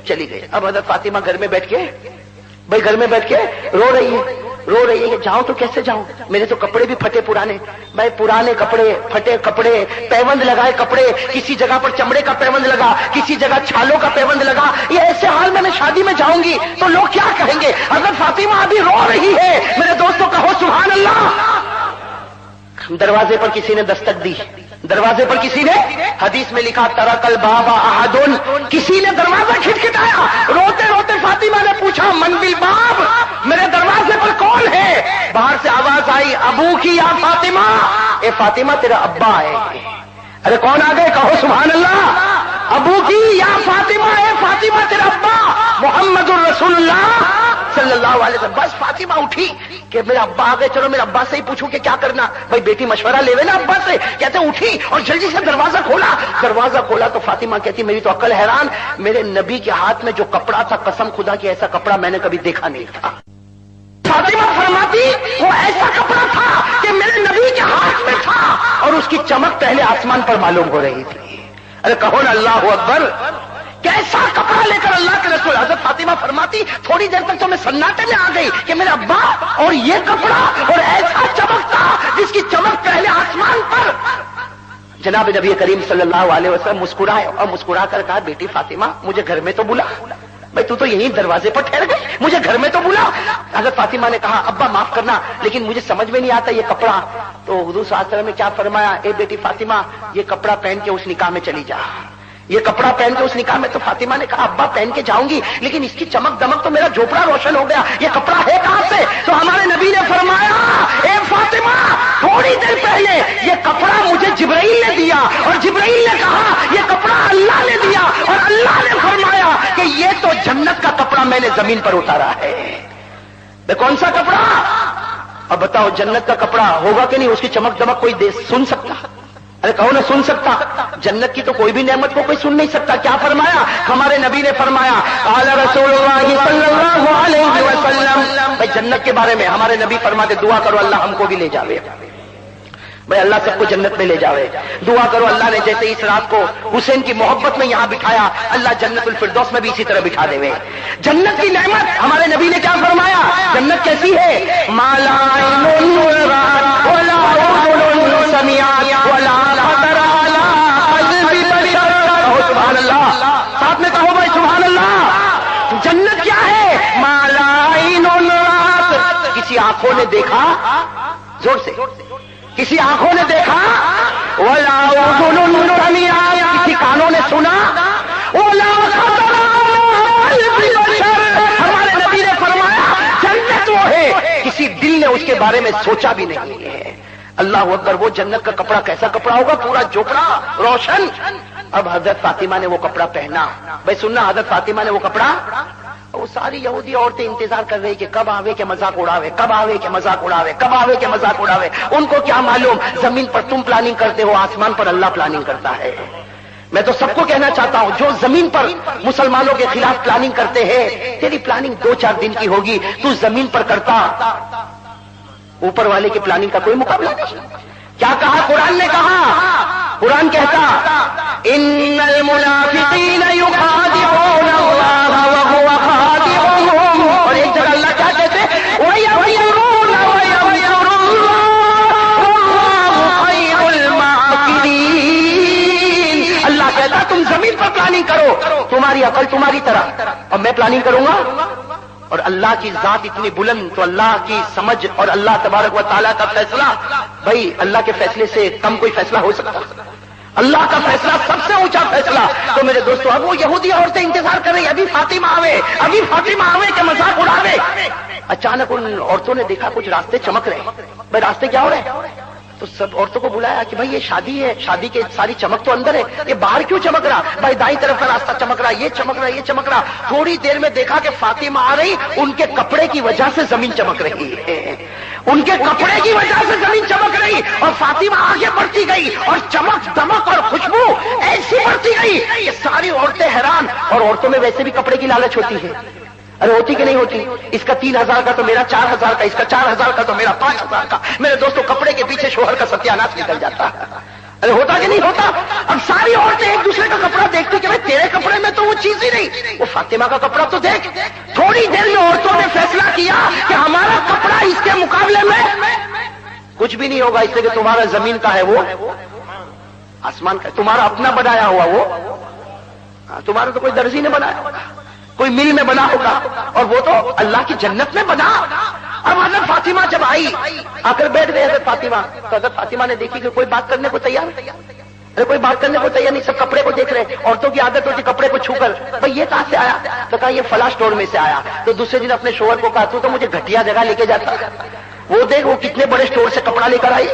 चली गई। अब हजरत फातिमा घर में बैठ के भाई, घर में बैठ के रो रही है, जाऊं तो कैसे जाऊं, मेरे तो कपड़े भी फटे पुराने भाई, पुराने कपड़े, फटे कपड़े, पैबंद लगाए कपड़े, किसी जगह पर चमड़े का पैबंद लगा, किसी जगह छालों का पैबंद लगा, ये ऐसे हाल में मैं शादी में जाऊंगी तो लोग क्या कहेंगे। अगर फातिमा अभी रो रही है, मेरे दोस्तों कहो सुभान अल्लाह। दरवाजे पर किसी ने दस्तक दी, दरवाजे पर किसी ने, हदीस में लिखा तरकल बाबा अहदुन, किसी ने दरवाजा खटखटाया। रोते रोते फातिमा ने पूछा, मन बिल बाब, मेरे दरवाजे पर कौन है। बाहर से आवाज आई, अबू की या फातिमा, ए फातिमा तेरा अब्बा है। अरे कौन आ गए, कहो सुभान अल्लाह। अबू की या फातिमा, ए फातिमा तेरा अब्बा मोहम्मदुर रसूलुल्लाह सल्लल्लाहु अलैहि वसल्लम। बस फातिमा उठी कि मेरा अब्बा आ गए, चलो मेरे अब्बा से ही पूछूं कि क्या करना। भाई बेटी मशवरा लेवे ना अब्बा से, कहते उठी और जल्दी से दरवाजा खोला। दरवाजा खोला तो फातिमा कहती, मेरी तो अक्ल हैरान, मेरे नबी के हाथ में जो कपड़ा था, कसम खुदा की ऐसा कपड़ा मैंने कभी देखा नहीं था। फातिमा फरमाती, वो ऐसा कपड़ा था कि मेरे नबी के हाथ में था और उसकी चमक पहले आसमान पर मालूम हो रही थी। अरे कहो ना अल्लाह अकबर, कैसा कपड़ा लेकर अल्लाह के रसूल। हजरत फातिमा फरमाती, थोड़ी देर तक तो मैं सन्नाटे में आ गई कि मेरा अब्बा और ये कपड़ा और ऐसा चमकता जिसकी चमक पहले आसमान पर। जनाब नबी करीम सल्लल्लाहु अलैहि वसल्लम मुस्कुराए और मुस्कुरा कर कहा, बेटी फातिमा मुझे घर में तो बुला, भाई तू तो यहीं दरवाजे पर ठहर गई, मुझे घर में तो बुला। हजरत फातिमा ने कहा, अब्बा माफ करना, लेकिन मुझे समझ में नहीं आता ये कपड़ा। तो हुजूर सल्लल्लाहु अलैहि वसल्लम ने क्या फरमाया, ए बेटी फातिमा ये कपड़ा पहन के उस निकाह में चली जा, ये कपड़ा पहन के उस निकाह में। तो फातिमा ने कहा, अब्बा पहन के जाऊंगी, लेकिन इसकी चमक दमक तो मेरा झोपड़ा रोशन हो गया, ये कपड़ा है कहां से। तो हमारे नबी ने फरमाया, ए फातिमा थोड़ी देर पहले ये कपड़ा मुझे जिब्राइल ने दिया और जिब्राइल ने कहा ये कपड़ा अल्लाह ने दिया और अल्लाह ने फरमाया कि ये तो जन्नत का कपड़ा मैंने जमीन पर उतारा है। कौन सा कपड़ा, अब बताओ, जन्नत का कपड़ा होगा कि नहीं, उसकी चमक दमक कोई सुन सकता। अरे कहो ना सुन सकता, जन्नत की तो कोई भी नेमत को कोई सुन नहीं सकता। क्या फरमाया हमारे नबी ने, फरमाया आला रसूलुल्लाह सल्लल्लाहु अलैहि वसल्लम। भाई जन्नत के बारे में हमारे नबी फरमाते, दुआ करो अल्लाह हमको भी ले जावे, भाई अल्लाह सबको जन्नत में ले जावे। दुआ करो अल्लाह ने जैसे इस रात को हुसैन की मोहब्बत में यहां बिठाया, अल्लाह जन्नतुल फिरदौस में भी इसी तरह बिठा देवे। जन्नत की नेमत हमारे नबी ने क्या फरमाया, जन्नत कैसी है, माला इनुन रात वला उज़ुनुन समिअत वला खतर अला क़ल्बि बशर। कहो सुभान अल्लाह, साथ में कहो भाई सुभान अल्लाह। जन्नत क्या है, माला इनुन रात, किसी आंखों ने देखा, जोर से, किसी आंखों ने देखा, वला उज़ुनुन समिअत, किसी कानों ने सुना, वला खतर अला क़ल्बि बशर। हमारे नबी ने फरमाया जन्नत वो है किसी दिल ने उसके बारे में सोचा भी नहीं है। अल्लाह अकबर, वो जन्नत का कपड़ा कैसा कपड़ा होगा, पूरा झोपड़ा रोशन। अब हजरत फातिमा ने वो कपड़ा पहना। भाई सुनना, हजरत फातिमा ने वो कपड़ा, वो सारी यहूदी औरतें इंतजार कर रही कि कब आवे के मजाक उड़ावे, कब आवे के मजाक उड़ावे, कब आवे के मजाक उड़ावे। उनको क्या मालूम, जमीन पर तुम प्लानिंग करते हो, आसमान पर अल्लाह प्लानिंग करता है। मैं तो सबको कहना चाहता हूं, जो जमीन पर मुसलमानों के खिलाफ प्लानिंग करते हैं, तेरी प्लानिंग 2-4 दिन की होगी, तू जमीन पर करता, ऊपर वाले की प्लानिंग का कोई मुकाबला नहीं। क्या कहा कुरान ने, कहा कुरान कहता, इन्नल मुनाफिकीन युखादिऊन अल्लाह व हुवा खादिऊहुम। और एक जगह अल्लाह क्या कहते, वयमकुरून वयमकुरुल्लाह प्लानिंग करो, तुम्हारी अकल तुम्हारी तरह और मैं प्लानिंग करूंगा। और अल्लाह की जात इतनी बुलंद, तो अल्लाह की समझ और अल्लाह तबारक व ताला का फैसला, भाई अल्लाह के फैसले से कम कोई फैसला हो सकता? अल्लाह का फैसला सबसे ऊंचा फैसला। तो मेरे दोस्तों, अब वो यहूदी औरतें इंतजार कर रही, अभी फातिमा आवे, अभी फातिमा आवे के मजाक उड़ावे। अचानक उन औरतों ने देखा कुछ रास्ते चमक रहे। भाई रास्ते क्या हो रहे हैं? तो सब औरतों को बुलाया कि भाई ये शादी है, शादी के सारी चमक तो अंदर है, ये बाहर क्यों चमक रहा? भाई दाईं तरफ का रास्ता चमक रहा, ये चमक रहा, ये चमक रहा। थोड़ी देर में देखा कि फातिमा आ रही, उनके कपड़े की वजह से जमीन चमक रही है, उनके कपड़े की वजह से जमीन चमक रही। और फातिमा आगे बढ़ती गई और चमक दमक और खुशबू ऐसी बढ़ती गई कि सारी औरतें हैरान। और औरतों में वैसे भी कपड़े की लालच होती है, अरे होती कि नहीं होती? इसका 3000 का तो मेरा 4000 का, इसका 4000 का तो मेरा 5000 का। मेरे दोस्तों, कपड़े के पीछे शोहर का सत्यानाश निकल जाता है। अरे होता कि नहीं होता? अब सारी औरतें एक दूसरे का कपड़ा देखती कि भाई तेरे कपड़े में तो वो चीज ही नहीं, वो फातिमा का कपड़ा तो देख। थोड़ी देर में औरतों ने फैसला किया कि हमारा कपड़ा इसके मुकाबले में कुछ भी नहीं होगा, इसलिए कि तुम्हारा जमीन का है वो आसमान का, तुम्हारा अपना बनाया हुआ वो, तुम्हारा तो कोई दर्जी ने बनाया होगा, कोई मिल में बना होगा, और वो तो अल्लाह की जन्नत में बना। अब हज़रत फातिमा जब आई, आकर बैठ गए हज़रत फातिमा, तो हज़रत फातिमा ने देखी कि कोई बात करने को तैयार नहीं। अरे कोई बात करने को तैयार नहीं, सब कपड़े को देख रहे हैं। औरतों की आदत होती कपड़े को छूकर, भाई ये कहां से आया? तो कहा ये फला स्टोर में से आया। तो दूसरे दिन अपने शोहर को कहा तू तो मुझे घटिया जगह लेके जाता, वो देख वो कितने बड़े स्टोर से कपड़ा लेकर आई।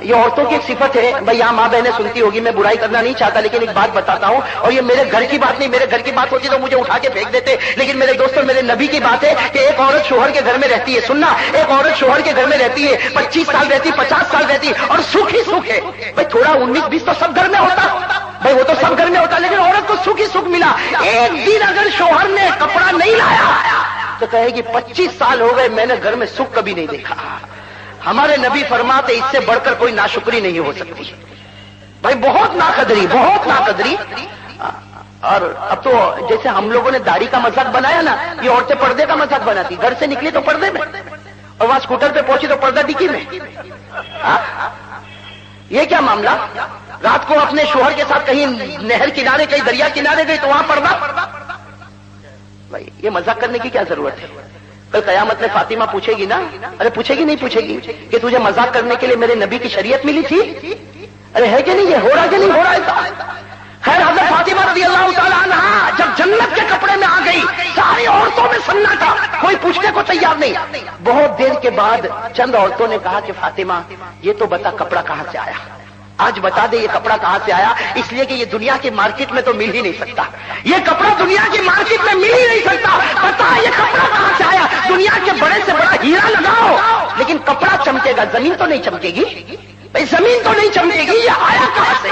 ये औरतों की एक सिफत है। भाई यहाँ माँ बहनें सुनती होगी, मैं बुराई करना नहीं चाहता, लेकिन एक बात बताता हूँ, और ये मेरे घर की बात नहीं, मेरे घर की बात होती तो मुझे उठा के फेंक देते, लेकिन मेरे दोस्तों मेरे नबी की बात है कि एक औरत शोहर के घर में रहती है। सुनना, एक औरत शोहर के घर में रहती है, 25 साल रहती, 50 साल रहती, और सुख ही सुख है। भाई थोड़ा 19-20 तो सब घर में होता, भाई वो तो सब घर में होता, लेकिन औरत को सुख ही सुख मिला। एक दिन अगर शोहर ने कपड़ा नहीं लाया तो कहेगी 25 साल हो गए मैंने घर में सुख कभी नहीं देखा। हमारे नबी फरमाते इससे बढ़कर कोई नाशुक्री नहीं हो सकती। भाई बहुत नाकदरी, बहुत नाकदरी। और अब तो जैसे हम लोगों ने दाढ़ी का मजाक बनाया ना, ये औरतें पर्दे का मजाक बनाती। घर से निकली तो पर्दे में, और वहां स्कूटर पे पहुंची तो पर्दा डिक्की में। ये क्या मामला? रात को अपने शोहर के साथ कहीं नहर किनारे, कहीं दरिया किनारे गई तो वहां पर्दा। भाई ये मजाक करने की क्या जरूरत है? कल कयामत में फातिमा पूछेगी ना, अरे पूछेगी नहीं पूछेगी कि तुझे मजाक करने के लिए मेरे नबी की शरीयत मिली थी? अरे है कि नहीं, ये हो रहा कि नहीं हो रहा है? खैर हज़रत फातिमा रज़ियल्लाहु ताला अन्हा जब जन्नत के कपड़े में आ गई, सारी औरतों में सन्नाटा, कोई पूछने को तैयार नहीं। बहुत देर के बाद चंद औरतों ने कहा कि फातिमा ये तो बता कपड़ा कहां से आया, आज बता दे ये कपड़ा कहां से आया, इसलिए कि ये दुनिया की मार्केट में तो मिल ही नहीं सकता, ये कपड़ा दुनिया की मार्केट में मिल ही नहीं सकता। बता ये कपड़ा कहां से आया? दुनिया के बड़े से बड़ा हीरा लगाओ, लेकिन कपड़ा चमकेगा, जमीन तो नहीं चमकेगी। भाई जमीन तो नहीं चमकेगी, ये आया कहां से?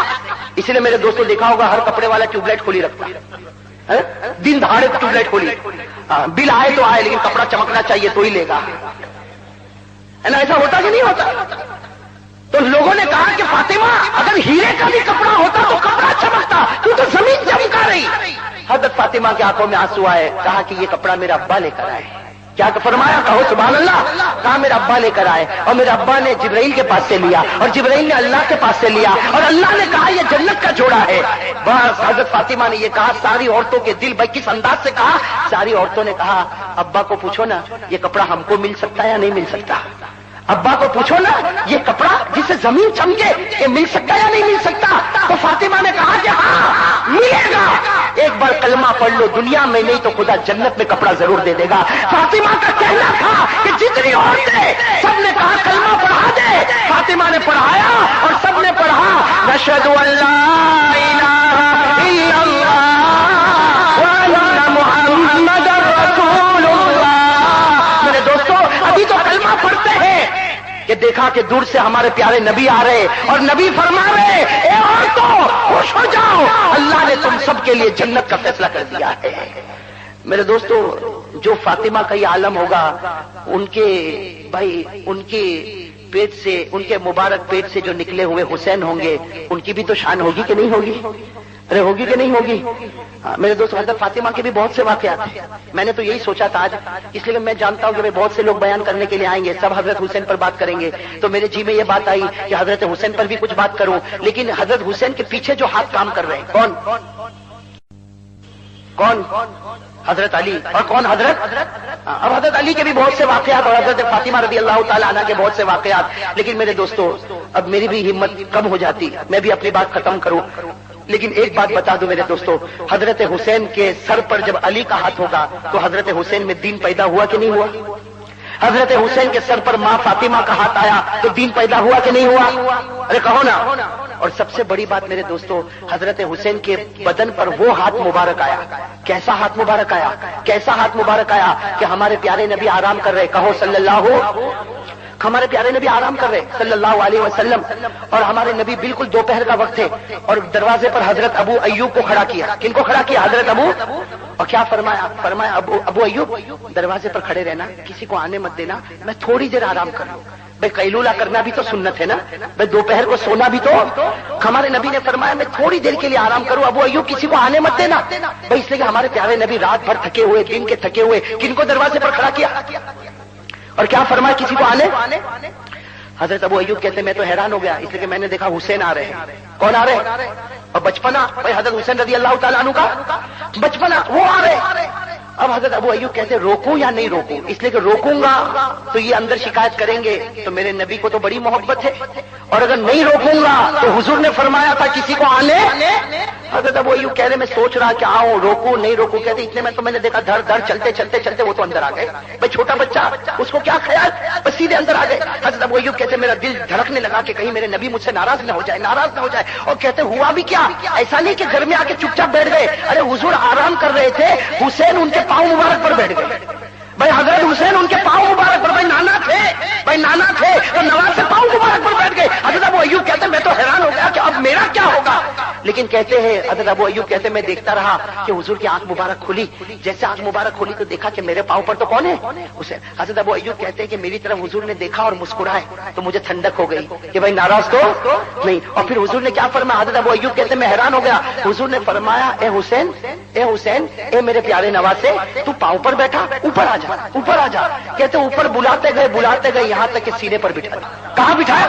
इसलिए मेरे दोस्तों देखा होगा हर कपड़े वाला ट्यूबलाइट खोली रखता है, दिन दहाड़े ट्यूबलाइट खोली। बिल आए तो आए, लेकिन कपड़ा चमकना चाहिए तो ही लेगा, है ना? ऐसा होता कि नहीं होता? तो लोगों ने कहा कि फातिमा अगर हीरे का भी कपड़ा होता तो कपड़ा चमकता, तू तो जमीन चमका रही। हज़रत फातिमा की आंखों में आंसू आए, कहा कि ये कपड़ा मेरा अब्बा लेकर आए। क्या फरमाया? कहो सुभान अल्लाह। कहा मेरा अब्बा लेकर आए, और मेरे अब्बा ने जिब्राइल के पास से लिया, और जिब्राइल ने अल्लाह के पास से लिया, और अल्लाह ने कहा ये जन्नत का जोड़ा है। बस हज़रत फातिमा ने ये कहा, सारी औरतों के दिल, भाई किस अंदाज से कहा, सारी औरतों ने कहा अब्बा को पूछो ना ये कपड़ा हमको मिल सकता है या नहीं मिल सकता। अब्बा को पूछो ना ये कपड़ा जिसे जमीन चमके ये मिल सकता है या नहीं मिल सकता। तो फातिमा ने कहा कि हाँ मिलेगा, एक बार कलमा पढ़ लो, दुनिया में नहीं तो खुदा जन्नत में कपड़ा जरूर दे देगा। फातिमा का कहना था कि जितनी औरतें सबने कहा कलमा पढ़ा दे, फातिमा ने पढ़ाया और सबने पढ़ा नशहदु अल्ला इलाहा इल्लल्लाह व अन्ना मुहम्मदर रसूलुल्लाह। मेरे दोस्तों अभी तो कलमा पढ़ते हैं कि देखा कि दूर से हमारे प्यारे नबी आ रहे, और नबी फरमा रहे ए औरतों खुश हो जाओ, अल्लाह ने तुम सबके लिए जन्नत का फैसला कर दिया है। मेरे दोस्तों जो फातिमा का ये आलम होगा, उनके भाई उनके पेट से, उनके मुबारक पेट से जो निकले हुए हुसैन होंगे, उनकी भी तो शान होगी कि नहीं होगी? ارے ہوگی کہ نہیں ہوگی؟ میرے دوست حضرت فاطمہ کے بھی بہت سے واقعات ہیں. میں نے تو یہی سوچا تھا آج، اس لیے میں جانتا ہوں کہ بہت سے لوگ بیان کرنے کے لیے آئیں گے، سب حضرت حسین پر بات کریں گے، تو میرے جی میں یہ بات آئی کہ حضرت حسین پر بھی کچھ بات کروں. لیکن حضرت حسین کے پیچھے جو ہاتھ کام کر رہے ہیں کون کون؟ حضرت علی. اور کون؟ حضرت. اب حضرت علی کے بھی بہت سے واقعات اور حضرت فاطمہ رضی اللہ تعالی عنہ کے بہت سے واقعات. لیکن میرے دوستو اب میری بھی ہمت کم ہو جاتی، میں بھی اپنی بات ختم کروں. لیکن ایک بات بتا دوں میرے دوستو، حضرت حسین کے سر پر جب علی کا ہاتھ ہوگا تو حضرت حسین میں دین پیدا ہوا کہ نہیں ہوا؟ حضرت حسین کے سر پر ماں فاطمہ کا ہاتھ آیا تو دین پیدا ہوا کہ نہیں ہوا؟ ارے کہو نا. اور سب سے بڑی بات میرے دوستو، حضرت حسین کے بدن پر وہ ہاتھ مبارک آیا. کیسا ہاتھ مبارک آیا؟ کیسا ہاتھ مبارک آیا کہ ہمارے پیارے نبی آرام کر رہے، کہو صلی اللہ، ہمارے پیارے نبی آرام کر رہے صلی اللہ علیہ وسلم، اور ہمارے نبی بالکل دوپہر کا وقت تھے، اور دروازے پر حضرت ابو ایوب کو کھڑا کیا. کن کو کھڑا کیا؟ حضرت ابو. اور کیا فرمایا ابو ایوب دروازے پر کھڑے رہنا، کسی کو آنے مت دینا، میں تھوڑی دیر آرام کر لوں. بھائی قیلولہ کرنا بھی تو سنت ہے نا، بھائی دوپہر کو سونا بھی تو. ہمارے نبی نے فرمایا میں تھوڑی دیر کے لیے آرام کروں، ابو ایوب کسی کو آنے مت دینا. بھائی اس لیے کہ ہمارے پیارے نبی رات بھر تھکے ہوئے، دن کے تھکے ہوئے، کن کو دروازے پر کھڑا کیا اور کیا فرمایا کسی کو آنے؟ حضرت ابو ایوب کہتے ہیں میں تو حیران ہو گیا، اس لیے کہ میں نے دیکھا حسین آ رہے ہیں. کون آ رہے ہیں؟ اور بچپنا بھائی حضرت حسین رضی اللہ تعالیٰ عنہ کا بچپنا وہ آ رہے. اب حضرت ابو ایوب کہتے ہیں روکوں یا نہیں روکوں؟ اس لیے کہ روکوں گا تو یہ اندر شکایت کریں گے، تو میرے نبی کو تو بڑی محبت ہے، اور اگر نہیں روکوں گا تو حضور نے فرمایا تھا کسی کو آنے. حضرت ابو ایوب کہہ رہے میں سوچ رہا کہ آؤں روکوں نہیں روکوں، کہتے اتنے میں تو میں نے دیکھا دھڑ دھڑ چلتے چلتے چلتے وہ تو اندر آ گئے. بھائی چھوٹا بچہ اس کو کیا خیال، بس سیدھے اندر آ گئے. حضرت ابو ایوب کہتے میرا دل دھڑکنے لگا کہ کہیں میرے نبی مجھ سے ناراض نہ ہو جائے، ناراض نہ ہو جائے. اور کہتے ہوا بھی کیا، ایسا نہیں کہ گھر میں آ کے چپ چاپ بیٹھ گئے، ارے حضور آرام کر رہے تھے، حسین ان کے پاؤں مبارک پر بیٹھ گئے. بھائی حضرت حسین ان کے پاؤں مبارک پر، بھائی نانا تھے تو نواز سے پاؤں مبارک پر بیٹھ گئے. حضرت ابو ایوب کہتے ہیں میں تو حیران ہو گیا کہ اب میرا کیا ہوگا. لیکن کہتے ہیں حضرت ابو ایوب کہتے ہیں میں دیکھتا رہا کہ حضور کی آنکھ مبارک کھلی، جیسے آنکھ مبارک کھلی تو دیکھا کہ میرے پاؤں پر تو کون ہے؟ حسین. حضرت ابو ایوب کہتے ہیں کہ میری طرف حضور نے دیکھا اور مسکرائے تو مجھے ٹھنڈک ہو گئی کہ بھائی ناراض تو نہیں. اور پھر حضور نے کیا فرمایا؟ حضرت ابو ایوب کہتے ہیں میں حیران ہو گیا. حضور نے فرمایا اے حسین اے میرے پیارے نواسے، تو پاؤں پر بیٹھا، اوپر آ جا، اوپر آ جا. کہتے اوپر بلاتے گئے یہاں تک کہ سینے پر بٹھایا. کہاں بٹھایا؟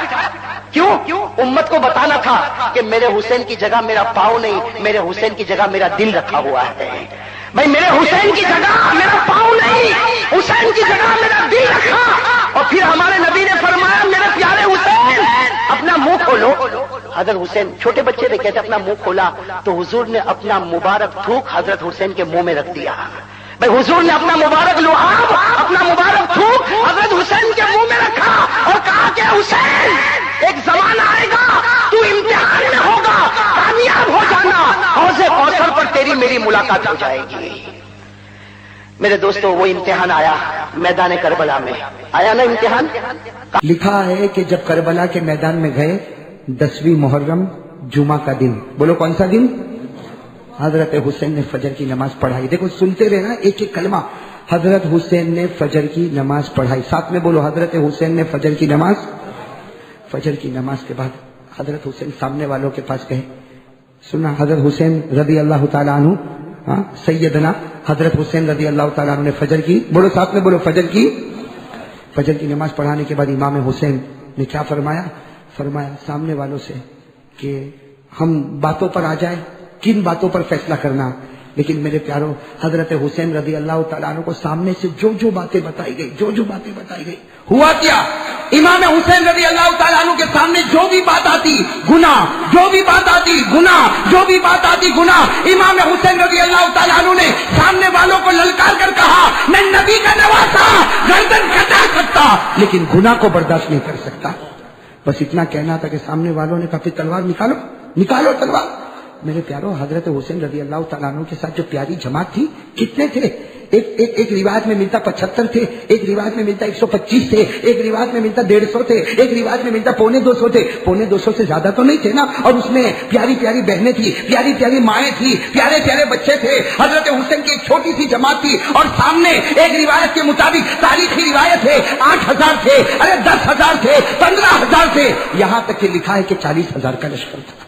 کیوں؟ امت کو بتانا تھا کہ میرے حسین کی جگہ میرا پاؤں نہیں، میرے حسین کی جگہ میرا دل رکھا ہوا ہے. بھائی میرے حسین کی جگہ میرا پاؤں نہیں، حسین کی جگہ میرا دل رکھا. اور پھر ہمارے نبی نے فرمایا میرے پیارے حسین اپنا منہ کھولو. حضرت حسین چھوٹے بچے تھے، کہتے اپنا منہ کھولا تو حضور نے اپنا مبارک تھوک حضرت حسین کے منہ میں رکھ دیا. بھائی حضور نے اپنا مبارک لعاب، اپنا مبارک تھوک حضرت حسین کے منہ میں رکھا اور کہا کہ حسین ایک زمانہ آئے گا تو امتحان میں ہوگا، کامیاب ہو جانا، حوض کوثر پر تیری میری ملاقات ہو جائے گی. میرے دوستو وہ امتحان آیا میدان کربلا میں، آیا نا امتحان. لکھا ہے کہ جب کربلا کے میدان میں گئے 10ویں محرم جمعہ کا دن، بولو کون سا دن؟ حضرت حسین نے فجر کی نماز پڑھائی. دیکھو سنتے رہنا ایک ایک کلمہ. حضرت حسین نے فجر کی نماز پڑھائی. ساتھ میں بولو حضرت حسین نے فجر کی نماز. فجر کی نماز کے بعد حضرت حسین سامنے والوں کے پاس گئے. سنا حضرت حسین رضی اللہ تعالیٰ عنہ، سیدنا حضرت حسین رضی اللہ تعالیٰ عنہ نے فجر کی، بولو ساتھ میں بولو فجر کی نماز پڑھانے کے بعد امام حسین نے کیا فرمایا سامنے والوں سے کہ ہم باتوں پر آ جائیں، کن باتوں پر فیصلہ کرنا. لیکن میرے پیاروں حضرت حسین رضی اللہ تعالیٰ عنہ کو سامنے سے جو باتیں بتائی گئی ہوا کیا؟ امام حسین رضی اللہ تعالیٰ عنہ کے سامنے جو بھی بات آتی گناہ، جو بھی بات آتی گناہ. امام حسین رضی اللہ تعالیٰ عنہ نے سامنے والوں کو للکار کر کہا میں نبی کا نواسا گردن کٹا سکتا لیکن گناہ کو برداشت نہیں کر سکتا. بس اتنا کہنا تھا کہ سامنے والوں نے کہا پھر تلوار نکالو تلوار. میرے پیاروں حضرت حسین رضی اللہ تعالیٰ عنہ کے ساتھ جو پیاری جماعت تھی کتنے تھے؟ ایک روایت میں ملتا 75 تھے، ایک روایت میں ملتا 125 تھے، ایک روایت میں ملتا 150 تھے، ایک روایت میں ملتا 250 تھے. 250 سے زیادہ تو نہیں تھے نا. اور اس میں پیاری پیاری بہنیں تھی، پیاری پیاری مائیں تھی، پیارے پیارے بچے تھے. حضرت حسین کی ایک چھوٹی سی جماعت تھی اور سامنے ایک روایت کے مطابق تاریخی روایت ہے 8000 تھے، 10,000 تھے، 15,000 تھے، یہاں تک کہ لکھا ہے کہ 40,000 کا لشکر تھا.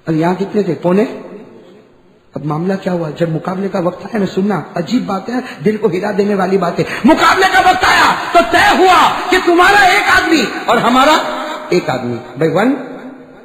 اور یہاں کتنے تھے؟ اب معاملہ کیا ہوا؟ جب مقابلے کا وقت آیا نا، سننا عجیب بات ہے، دل کو ہلا دینے والی بات ہے، مقابلے کا وقت آیا تو طے ہوا کہ تمہارا ایک آدمی اور ہمارا ایک آدمی، بائی ون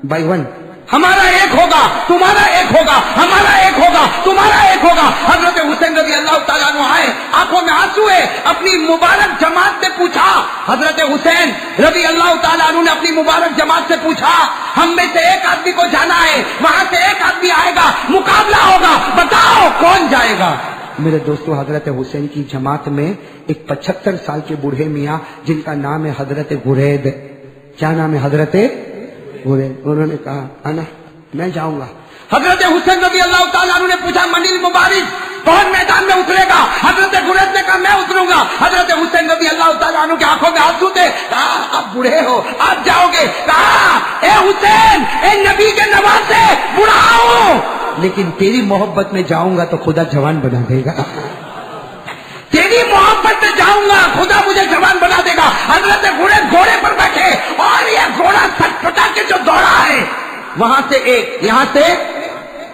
بائی ون، ہمارا ایک ہوگا تمہارا ایک ہوگا، ہمارا ایک ہوگا تمہارا ایک ہوگا۔ حضرت حسین رضی اللہ تعالیٰ عنہ آئے، آنکھوں میں آنسو ہے، اپنی مبارک جماعت سے پوچھا، حضرت حسین رضی اللہ تعالیٰ عنہ نے اپنی مبارک جماعت سے پوچھا، ہم میں سے ایک آدمی کو جانا ہے، وہاں سے ایک آدمی آئے گا، مقابلہ ہوگا، بتاؤ کون جائے گا؟ میرے دوستو، حضرت حسین کی جماعت میں ایک 75 سال کے بوڑھے میاں جن کا نام ہے حضرت غرید، کیا نام ہے؟ حضرت غرید۔ انہوں نے کہا انا میں جاؤں گا۔ حضرت حسین رضی اللہ تعالیٰ عنہ نے پوچھا منی المبارز کون میدان میں اترے گا؟ حضرت غرید نے کہا میں اتروں گا۔ حضرت حسین رضی اللہ تعالیٰ عنہ کی آنکھوں میں آنسو تھے، کہا آپ بوڑھے ہو، آپ جاؤ گے؟ کہا اے حسین، اے نبی کے نواسے، بوڑھا ہوں لیکن تیری محبت میں جاؤں گا تو خدا جوان بنا دے گا، تیری محبت میں جاؤں گا خدا مجھے جوان بنا دے گا۔ حضرت غرید گھوڑے پر بیٹھے اور یہ گھوڑا سٹ پٹا کے جو دوڑا ہے، وہاں سے ایک، یہاں سے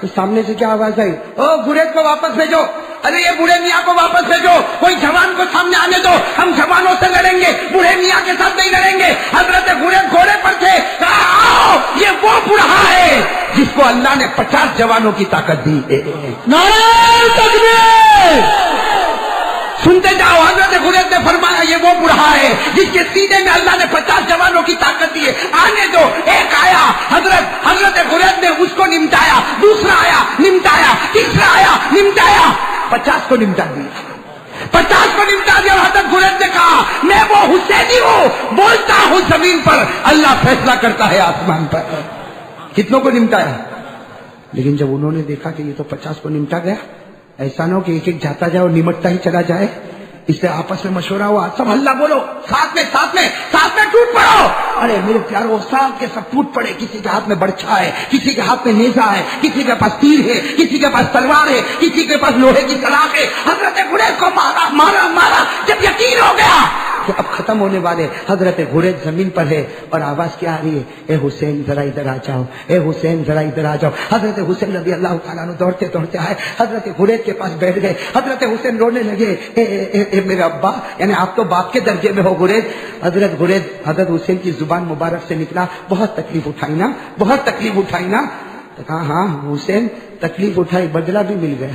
تو سامنے سے کیا آواز آئی؟ او غرید کو واپس بھیجو، ارے یہ بوڑھے میاں کو واپس بھیجو، کوئی جوان کو سامنے آنے دو، ہم جوانوں سے لڑیں گے، بوڑھے میاں کے ساتھ نہیں لڑیں گے۔ حضرت غرید گھوڑے پر تھے، کہا آؤ یہ وہ بوڑھا ہے جس کو اللہ نے 50 جوانوں کی طاقت دی ہے۔ نعرہ تکبیر! سنتے جاؤ، حضرت غرید نے فرمایا یہ وہ بوڑھا ہے جس کے سینے میں اللہ نے 50 جوانوں کی طاقت دی ہے، آنے دو۔ ایک آیا، حضرت غرید نے اس کو نمٹایا، دوسرا آیا نمٹایا، تیسرا آیا نمٹایا، 50 کو نمٹا دیا، 50 کو نمٹا دیا۔ اور حضرت غرید نے کہا میں وہ حسینی ہوں، بولتا ہوں زمین پر، اللہ فیصلہ کرتا ہے آسمان پر۔ کتنوں کو نمٹایا؟ لیکن جب انہوں نے دیکھا کہ یہ تو 50 کو نمٹا گیا، ایسا نہ ہو کہ ایک ایک جاتا جائے اور نمٹتا ہی چلا جائے، اس سے آپس میں مشورہ ہوا، سب ہلّا بولو، ساتھ میں ٹوٹ پڑو۔ ارے میرے پیارو، ساتھ کے سب ٹوٹ پڑے، کسی کے ہاتھ میں برچھا ہے، کسی کے ہاتھ میں نیزہ ہے، کسی کے پاس تیر ہے، کسی کے پاس تلوار ہے، کسی کے پاس لوہے کی سلاخ ہے۔ حضرت غرید کو مارا، جب یقین ہو گیا کہ اب ختم ہونے والے، حضرت غرید زمین پر ہے اور آواز کیا آ رہی ہے؟ اے حسین ذرا ادھر آ جاؤ، اے حسین ذرا ادھر آ جاؤ۔ حضرت حسین رضی اللہ تعالیٰ عنہ دوڑتے دوڑتے آئے، حضرت غرید کے پاس بیٹھ گئے۔ حضرت حسین رونے لگے، اے میرے ابا، یعنی آپ تو باپ کے درجے میں ہو غرید۔ حضرت حسین کی زبان مبارک سے نکلا، بہت تکلیف اٹھائی نا، بہت تکلیف اٹھائی نا؟ تو کہا ہاں حسین تکلیف اٹھائی، بدلہ بھی مل گیا،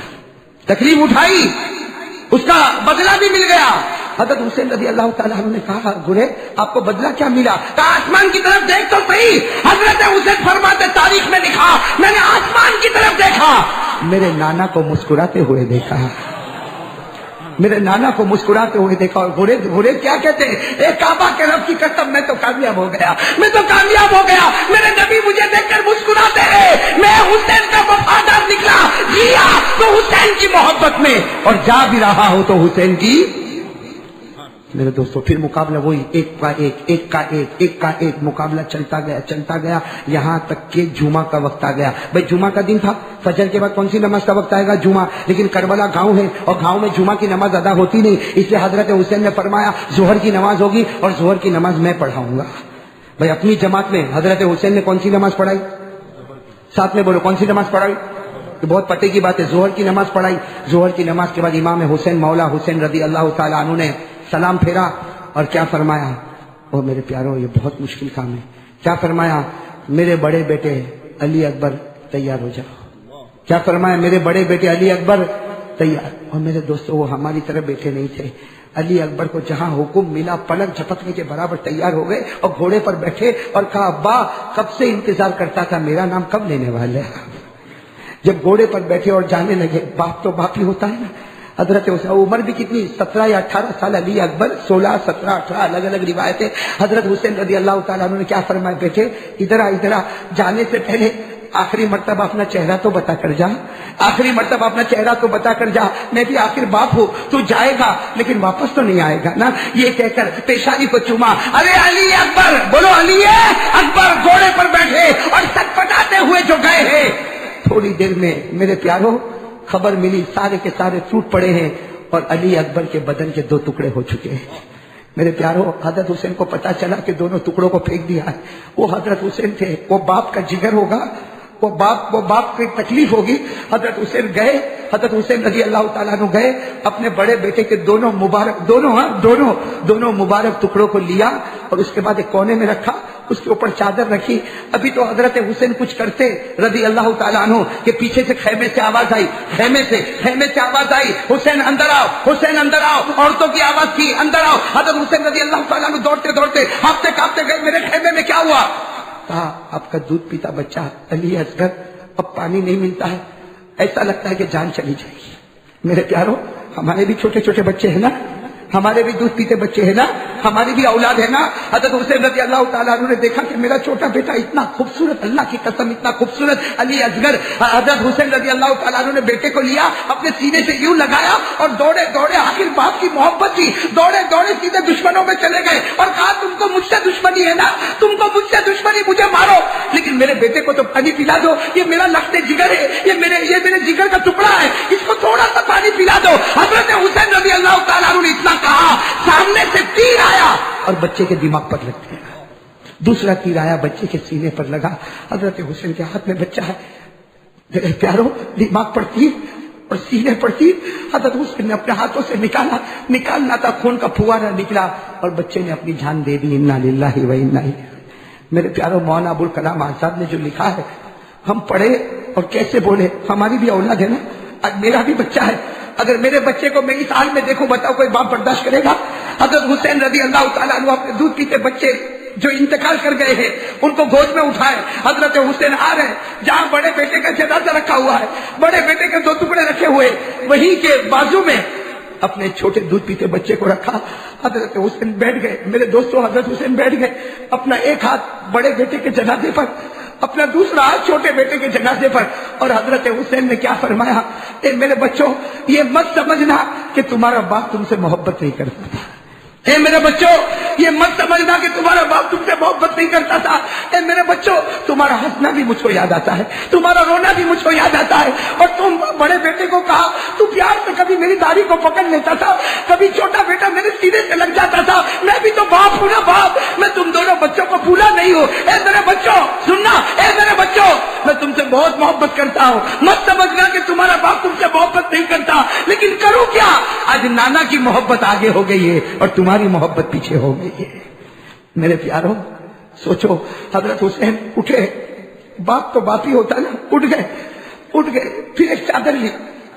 تکلیف اٹھائی اس کا بدلہ بھی مل گیا۔ حضرت حسین رضی اللہ تعالیٰ عنہ نے کہا غرید آپ کو بدلہ کیا ملا؟ کہا آسمان کی طرف دیکھ تو صحیح۔ حضرت حسین فرماتے تاریخ میں لکھا میں نے آسمان کی طرف دیکھا، میرے نانا کو مسکراتے ہوئے دیکھا، میرے نانا کو مسکراتے ہوئے دیکھا۔ اور غرید کیا کہتے ہیں؟ اے کعبہ کے رب کی قسم میں تو کامیاب ہو گیا، میں تو کامیاب ہو گیا، میرے نبی مجھے دیکھ کر مسکراتے رہے، میں حسین کا وفادار نکلا، جیا تو حسین کی محبت میں اور جا بھی رہا ہو تو حسین کی۔ میرے دوستو پھر مقابلہ وہی ایک کا ایک مقابلہ چلتا گیا یہاں تک کہ جمعہ کا وقت آ گیا۔ بھائی جمعہ کا دن تھا، فجر کے بعد کون سی نماز کا وقت آئے گا؟ جمعہ۔ لیکن کربلا گاؤں ہے اور گاؤں میں جمعہ کی نماز ادا ہوتی نہیں، اس لیے حضرت حسین نے فرمایا ظہر کی نماز ہوگی اور ظہر کی نماز میں پڑھاؤں گا۔ بھائی اپنی جماعت میں حضرت حسین نے کون سی نماز پڑھائی؟ ساتھ میں بولو کون سی نماز پڑھائی؟ بہت پتے کی بات ہے، ظہر کی نماز پڑھائی۔ ظہر کی نماز کے بعد امام حسین مولا حسین رضی اللہ تعالیٰ عنہ نے سلام پھیرا اور کیا فرمایا؟ او میرے پیاروں یہ بہت مشکل کام ہے، کیا فرمایا؟ میرے بڑے بیٹے علی اکبر تیار ہو جاؤ۔ کیا فرمایا؟ میرے بڑے بیٹے علی اکبر تیار۔ اور میرے دوستو وہ ہماری طرف بیٹھے نہیں تھے، علی اکبر کو جہاں حکم ملا پلک جھپکنے کے برابر تیار ہو گئے اور گھوڑے پر بیٹھے اور کہا ابا کب سے انتظار کرتا تھا، میرا نام کب لینے والے؟ جب گھوڑے پر بیٹھے اور جانے لگے، باپ تو باپ ہی ہوتا ہے نا۔ حضرت حسین عمر بھی کتنی 17 یا 18 سال، علی اکبر 16 17 18 الگ الگ روایتیں۔ حضرت حسین رضی اللہ تعالیٰ عنہ نے کیا فرمایا؟ بیٹے ادھر آ، جانے سے پہلے آخری مرتبہ اپنا چہرہ تو بتا کر جا، آخری مرتبہ اپنا چہرہ تو بتا کر جا، میں بھی آخر باپ ہوں، تو جائے گا لیکن واپس تو نہیں آئے گا نا۔ یہ کہہ کر پیشانی کو چوما، ارے علی اکبر، بولو علی اکبر گھوڑے پر بیٹھے اور سٹ پٹاتے ہوئے جو گئے ہیں، تھوڑی دیر میں میرے پیاروں خبر ملی سارے کے سارے ٹوٹ پڑے ہیں اور علی اکبر کے بدن کے 2 ٹکڑے ہو چکے ہیں۔ میرے پیاروں حضرت حسین کو پتا چلا کہ دونوں ٹکڑوں کو پھینک دیا ہے۔ وہ حضرت حسین تھے، وہ باپ کا جگر ہوگا وہ باپ کی تکلیف ہوگی. حضرت حسین گئے, حضرت حسین رضی اللہ تعالیٰ عنہ گئے, اپنے بڑے بیٹے کے دونوں مبارک ٹکڑوں کو لیا اور اس کے بعد ایک کونے میں رکھا, اس کے اوپر چادر رکھی. ابھی تو حضرت حسین کچھ کرتے رضی اللہ تعالیٰ عنہ کہ پیچھے سے خیمے سے آواز آئی, خیمے سے آواز آئی, حسین اندر آؤ, حسین اندر آؤ. عورتوں کی آواز تھی, اندر آؤ. حضرت حسین رضی اللہ تعالیٰ عنہ دوڑتے ہانپتے کانپتے گئے, میرے خیمے میں کیا ہوا؟ کہا آپ کا دودھ پیتا بچہ علی اصغر اب پانی نہیں ملتا ہے, ایسا لگتا ہے کہ جان چلی جائے گی. میرے پیاروں, ہمارے بھی چھوٹے چھوٹے بچے ہیں نا, ہمارے بھی دودھ پیتے بچے ہیں نا, ہماری بھی اولاد ہے نا. حضرت حسین رضی اللہ تعالیٰ عنہ نے دیکھا کہ میرا چھوٹا بیٹا اتنا خوبصورت, اللہ کی قسم اتنا خوبصورت علی اصغر. حضرت حسین رضی اللہ تعالیٰ عنہ نے بیٹے کو لیا, اپنے سینے سے یوں لگایا اور دوڑے آخر باپ کی محبت تھی, دوڑے سیدھے دشمنوں میں چلے گئے اور کہا تم کو مجھ سے دشمنی ہے نا, تم کو مجھ سے دشمنی, مجھے مارو لیکن میرے بیٹے کو تو پانی پلا دو, یہ میرا لخت جگر ہے, یہ میرے جگر کا ٹکڑا ہے, اس کو تھوڑا سا پانی پلا دو. حضرت حسین رضی اللہ تعالیٰ عنہ نے اتنا کہا, سامنے سے تیر آیا اور بچے کے دماغ پر لگ گیا. دوسرا تیر آیا, بچے کے سینے پر لگا. حضرت حسین کے ہاتھ میں بچہ ہے. میرے پیاروں, دماغ پر تیر اور سینے پر تیر. حضرت حسین نے اپنے ہاتھوں سے نکالنا تھا, خون کا پھوارا نکلا اور بچے نے اپنی جان دے دی. انا للہ و انا الیہ. میرے پیاروں, مولانا ابوالکلام آزاد نے جو لکھا ہے, ہم پڑھے اور کیسے بولے. ہماری بھی اولاد ہے نا, آج میرا بھی بچہ ہے. اگر میرے بچے کو میں اس حال میں دیکھوں, بتاؤ کوئی باپ برداشت کرے گا؟ حضرت حسین رضی اللہ تعالیٰ عنہ اپنے دودھ پیتے بچے جو انتقال کر گئے ہیں ان کو گود میں اٹھائے. حضرت حسین آ رہے, جہاں بڑے بیٹے کا جنازہ رکھا ہوا ہے, بڑے بیٹے کے 2 ٹکڑے رکھے ہوئے, وہیں کے بازو میں اپنے چھوٹے دودھ پیتے بچے کو رکھا. حضرت حسین بیٹھ گئے. میرے دوستوں, حضرت حسین بیٹھ گئے, اپنا ایک ہاتھ بڑے بیٹے کے جنازے پر, اپنا دوسرا ہاتھ چھوٹے بیٹے کے جنازے پر. اور حضرت حسین نے کیا فرمایا, اے میرے بچوں, یہ مت سمجھنا کہ تمہارا باپ تم سے محبت نہیں کرتا تھا. اے میرے بچوں, یہ مت سمجھنا کہ تمہارا باپ تم سے محبت نہیں کرتا تھا. اے میرے بچوں, تمہارا ہنسنا بھی مجھ کو یاد آتا ہے, تمہارا رونا بھی مجھ کو یاد آتا ہے. اور تم بڑے بیٹے کو کہا, تو پیار سے کبھی میری داڑھی کو پکڑ لیتا تھا, کبھی چھوٹا بیٹا میرے سینے سے لگ جاتا تھا. میں بھی تو باپ ہوں نا باپ, میں تم دونوں بچوں کو بھولا نہیں ہوں. اے میرے بچوں سننا, اے میرے بچوں, میں تم سے بہت محبت کرتا ہوں. مت سمجھنا کہ تمہارا باپ تم سے محبت نہیں کرتا, لیکن کروں کیا, آج نانا کی محبت آگے ہو گئی ہے اور تمہاری محبت پیچھے ہو گئی ہے. میرے پیاروں, سوچو, حضرت حسین اٹھے, باپ تو باپ ہی ہوتا نا, اٹھ گئے, پھر ایک چادر لی,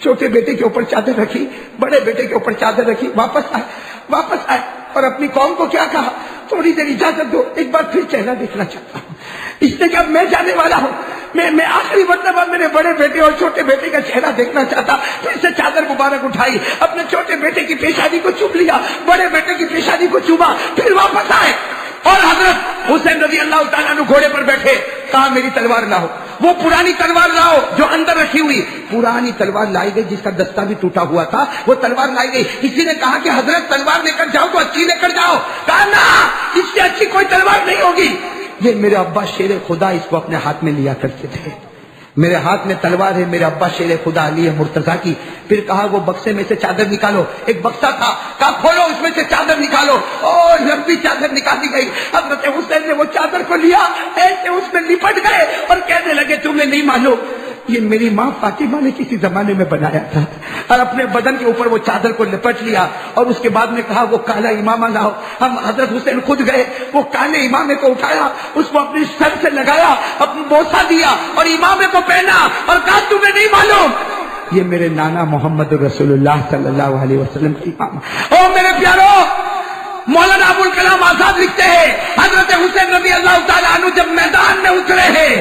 چھوٹے بیٹے کے اوپر چادر رکھی, بڑے بیٹے کے اوپر چادر رکھی, واپس آئے اور اپنی قوم کو کیا کہا, تھوڑی دیر اجازت دو, ایک بار پھر چہرہ دیکھنا چاہتا ہوں. اس نے کہا میں جانے والا ہوں, میں آخری مرتبہ میرے بڑے بیٹے اور چھوٹے بیٹے کا چہرہ دیکھنا چاہتا. پھر سے چادر مبارک اٹھائی, اپنے چھوٹے بیٹے کی پیشانی کو چوم لیا, بڑے بیٹے کی پیشانی کو چوما, پھر واپس آئے اور حضرت حسین رضی اللہ تعالیٰ عنہ گھوڑے پر بیٹھے. کہا میری تلوار لاؤ, وہ پرانی تلوار لاؤ جو اندر رکھی ہوئی. پرانی تلوار لائی گئی جس کا دستہ بھی ٹوٹا ہوا تھا, وہ تلوار لائی گئی. کسی نے کہا کہ حضرت تلوار لے کر جاؤ تو اچھی لے کر جاؤ. کہا نا, اس سے اچھی کوئی تلوار نہیں ہوگی. یہ میرے ابا شیر خدا اس کو اپنے ہاتھ میں لیا کرتے تھے. میرے ہاتھ میں تلوار ہے, میرے ابا شیر خدا علی مرتضیٰ کی. پھر کہا وہ بکسے میں سے چادر نکالو. ایک بکسا تھا, کہا کھولو, اس میں سے چادر نکالو. اور لمبی چادر نکالی گئی. حضرت حسین نے وہ چادر کو لیا, ایسے اس میں لپٹ گئے اور کہنے لگے تمہیں نہیں معلوم, یہ میری ماں فاطمہ نے کسی زمانے میں بنایا تھا. اور اپنے بدن کے اوپر وہ چادر کو لپٹ لیا اور اس کے بعد میں کہا وہ کالا امامہ لاؤ. ہم حضرت حسین خود گئے, وہ کالے امامے کو اٹھایا, اس کو اپنی سر سے لگایا, اپنی بوسہ دیا اور امامے کو پہنا اور کہا تمہیں نہیں معلوم یہ میرے نانا محمد رسول اللہ صلی اللہ علیہ وسلم کی امامہ. او میرے پیارو, مولانا ابوالکلام آزاد لکھتے ہیں حضرت حسین رضی اللہ تعالیٰ عنہ جب میدان میں اترے ہیں,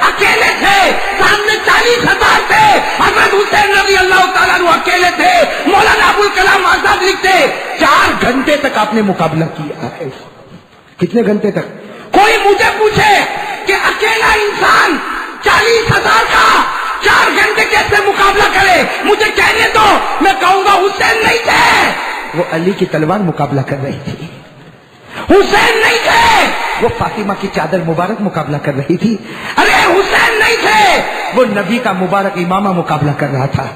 اکیلے تھے, سامنے 40,000 تھے, حضرت حسین رضی اللہ تعالیٰ عنہ اکیلے تھے. مولانا ابوالکلام آزاد لکھتے 4 گھنٹے تک آپ نے مقابلہ کیا ہے. کتنے گھنٹے تک؟ کوئی مجھے پوچھے کہ اکیلا انسان 40,000 کا 4 گھنٹے کیسے مقابلہ کرے, مجھے کہنے دو, میں کہوں گا حسین نہیں تھے, وہ علی کی تلوار مقابلہ کر رہی تھی. حسین نہیں تھے, وہ فاطمہ کی چادر مبارک مقابلہ کر رہی تھی. ارے حسین نہیں تھے, وہ نبی کا مبارک امامہ مقابلہ کر رہا تھا.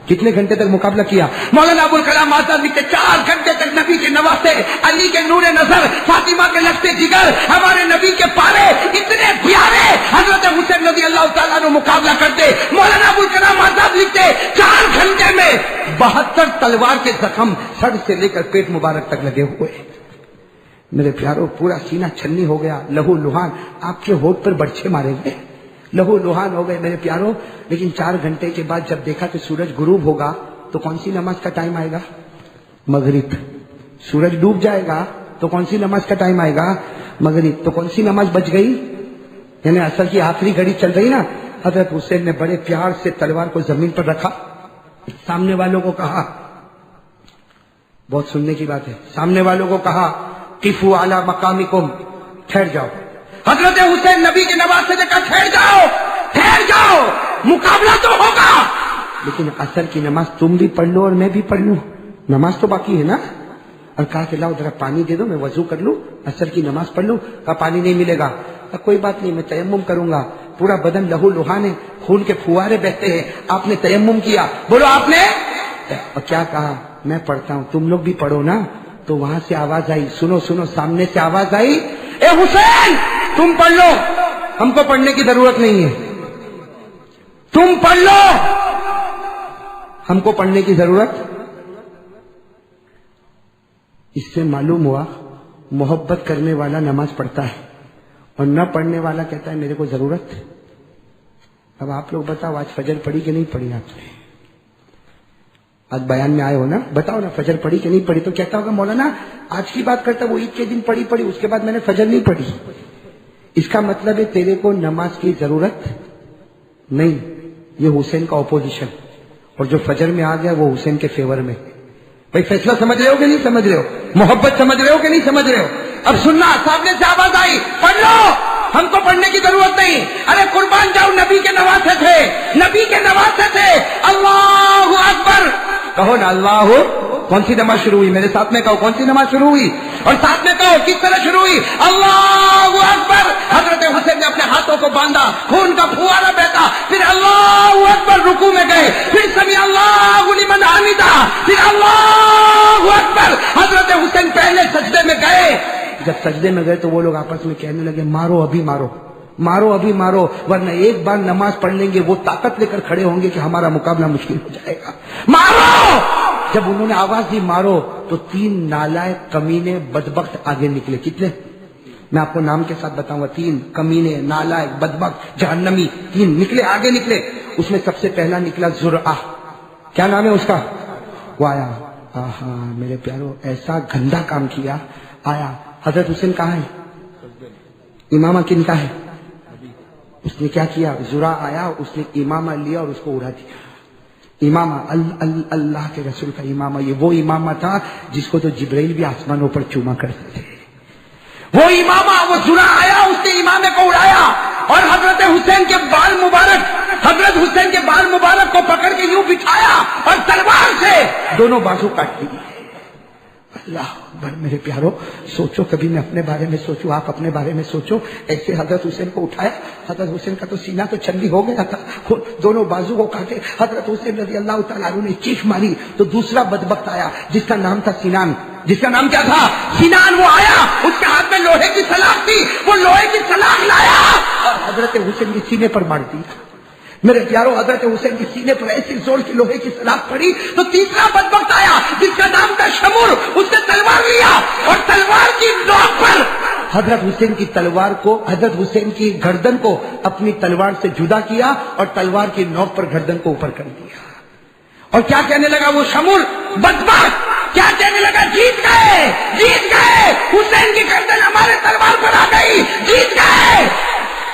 کتنے گھنٹے تک مقابلہ کیا؟ مولانا ابوالکلام آزاد لکھتے 4 گھنٹے تک نبی کے نواسے, علی کے نور نظر, فاطمہ کے لشتے جگر, ہمارے نبی کے پارے اتنے پیارے حضرت मुकाबला करते। मौलाना अबुल कलाम आजाद लिखते 4 घंटे में 72 तलवार के जख्म सर से लेकर पेट मुबारक तक लगे हुए। मेरे प्यारों, पूरा सीना छन्नी हो गया, लहू लुहान, आपके होठ पर बर्छे मारे गए, लहू लुहान हो गए मेरे प्यारों। लेकिन 4 घंटे के बाद जब देखा कि सूरज गुरूब होगा तो कौन सी नमाज का टाइम आएगा? मगरिब। सूरज डूब जाएगा तो कौन सी नमाज का टाइम आएगा? मगरिब। तो कौन सी नमाज बच गई? यानी असर की आखिरी घड़ी चल रही ना। हजरत हुसैन ने बड़े प्यार से तलवार को जमीन पर रखा, सामने वालों को कहा, बहुत सुनने की बात है, सामने वालों को कहा किफू आला मकामिकुम, ठहर जाओ। हजरत हुसैन नबी की नवाज से देखा, ठहर जाओ, मुकाबला तो होगा, लेकिन असर की नमाज तुम भी पढ़ लो और मैं भी पढ़ लूं, नमाज तो बाकी है ना। और कहा कि लाओ जरा पानी दे दो, मैं वजू कर लूं, असर की नमाज पढ़ लूं। कहा पानी नहीं मिलेगा। कहा कोई बात नहीं, मैं तयम्मुम करूंगा, पूरा बदन लहू लुहान है, खून के फुहारे बहते हैं, आपने तयम्मुम किया। बोलो आपने? और क्या कहा? मैं पढ़ता हूं, तुम लोग भी पढ़ो ना। तो वहां से आवाज आई, सुनो सुनो, सामने से आवाज आई, ए हुसैन तुम पढ़ लो, हमको पढ़ने की जरूरत नहीं है, तुम पढ़ लो, हमको पढ़ने की जरूरत। इससे मालूम हुआ मोहब्बत करने वाला नमाज पढ़ता है और न पढ़ने वाला कहता है मेरे को जरूरत। अब आप लोग बताओ, आज फजर पढ़ी कि नहीं पढ़ी आपने? आज बयान में आए हो ना, बताओ ना, फजर पढ़ी कि नहीं पढ़ी? तो कहता होगा मौलाना आज की बात करता, वो ईद के दिन पढ़ी, उसके बाद मैंने फजर नहीं पढ़ी। इसका मतलब है तेरे को नमाज की जरूरत नहीं। ये हुसैन का ऑपोजिशन, और जो फजर में आ गया वो हुसैन के फेवर में। भाई फैसला समझ रहे हो कि नहीं समझ रहे हो? मोहब्बत समझ रहे हो कि नहीं समझ रहे हो? अब सुनना, सामने से आवाज आई, पढ़ लो, हमको पढ़ने की जरूरत नहीं। अरे कुर्बान जाओ, नबी के नवासे थे, नबी के नवासे थे। अल्लाहु अकबर कहो ना, अल्लाह। कौन सी नमाज शुरू हुई? मेरे साथ में कहो, कौन सी नमाज शुरू हुई? और साथ में कहो किस तरह शुरू हुई? अल्लाहु अकबर। हजरत हुसैन ने अपने हाथों को बांधा, खून का फुहारा बहता, फिर अल्लाहु अकबर रुकू में गए, फिर समी अल्लाहु लिमन हमीदा, फिर अल्लाहु अकबर। हजरत हुसैन पहले सजदे में गए। जब सजदे में गए तो वो लोग आपस में कहने लगे, मारो अभी मारो, मारो अभी मारो, वरना एक बार नमाज पढ़ लेंगे वो ताकत लेकर खड़े होंगे कि हमारा मुकाबला मुश्किल हो जाएगा, मारो। जब उन्होंने आवाज दी मारो, तो 3 नालायक कमीने बदबख्त आगे निकले। कितने? मैं आपको नाम के साथ बताऊंगा। 3 कमीने, नालायक, बदबख्त, जहन्नमी, 3 निकले, आगे निकले। उसमें सबसे पहला निकला जुरआ। क्या नाम है उसका? वो आया, आहा मेरे प्यारो, ऐसा गंदा काम किया। आया, हजरत हुसैन कहाँ है? इमामा किनका है? उसने क्या किया? जुरा आया, उसने इमामा लिया और उसको उड़ा दिया। इमामा अल्लाह के रसूल का इमामा, ये वो इमामा था जिसको तो जिब्राइल भी आसमानों पर चूमा करते थे। वो इमामा, वो जुरा आया, उसने इमामे को उड़ाया और हजरत हुसैन के बाल मुबारक, हजरत हुसैन के बाल मुबारक को पकड़ के यूं बिठाया और तलवार से दोनों बाजू काट दी। अल्लाह अकबर। मेरे प्यारो, सोचो, कभी मैं अपने बारे में सोचूं, आप अपने बारे में सोचो। ऐसे हजरत हुसैन को उठाया, हजरत हुसैन का तो सीना तो छल्ली हो गया था, दोनों बाजू को काटे। हजरत हुसैन रज़ी अल्लाह तआला अन्हु ने चीख मारी तो दूसरा बदबख्त आया जिसका नाम था सिनान। जिसका नाम क्या था? सिनान। वो आया, उसके हाथ में लोहे की सलाख थी, वो लोहे की सलाख लाया और हजरत हुसैन के सीने पर मार दिया। मेरे प्यारो, हजरत हुसैन के सीने पर ऐसी जोर की लोहे की सलाख पड़ी तो तीसरा बदबख्त आया जिसका नाम था शमुर। उसने तलवार लिया और तलवार की नोक पर हजरत हुसैन की तलवार को, हजरत हुसैन की गर्दन को अपनी तलवार से जुदा किया और तलवार की नोक पर गर्दन को ऊपर कर दिया। और क्या कहने लगा वो शमुर बदबख्त? क्या कहने लगा? जीत गए, जीत गए, हुसैन की गर्दन हमारे तलवार पर आ गई, जीत गए।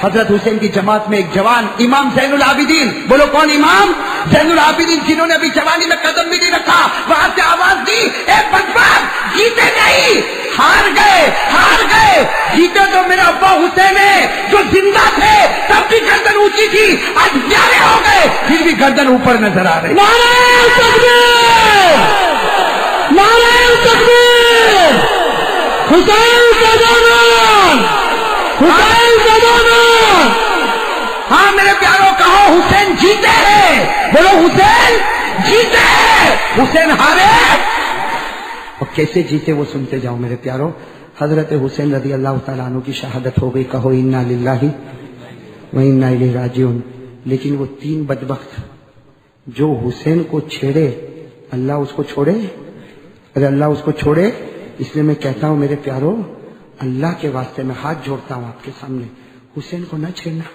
हजरत हुसैन की जमात में एक जवान इमाम जैनुल आबिदीन, बोलो कौन इमाम? जैनुल आबिदीन, जिन्होंने अभी जवानी में कदम भी नहीं रखा, वहां से आवाज दी, ए बदबख्त, जीते नहीं, हार गए, हार गए। जीते तो मेरा अब्बा हुसैन है जो जिंदा थे तब भी गर्दन ऊंची थी, आज प्यारे हो गए फिर भी गर्दन ऊपर नजर आ रही। नारे तकबीर, नारे तकबीर, हुसैन का जवान, हुसैन का जवान। हाँ मेरे प्यारों, कहो हुसैन जीते हैं, बोलो हुसैन जीते हैं, हुसैन हारे। और कैसे जीते वो सुनते जाओ मेरे प्यारों। हजरत हुसैन रज़ी अल्लाह तआला अन्हु की शहादत हो गई। कहो इन्ना लिल्लाहि व इन्ना इलैहि राजिऊन। لیکن وہ 3 بدبخت جو حسین کو چھیڑے اللہ اس کو چھوڑے؟ ارے اللہ اس کو چھوڑے؟ اس لیے میں کہتا ہوں میرے پیارو، اللہ کے واسطے میں ہاتھ جوڑتا ہوں آپ کے سامنے، حسین کو نہ چھیڑنا۔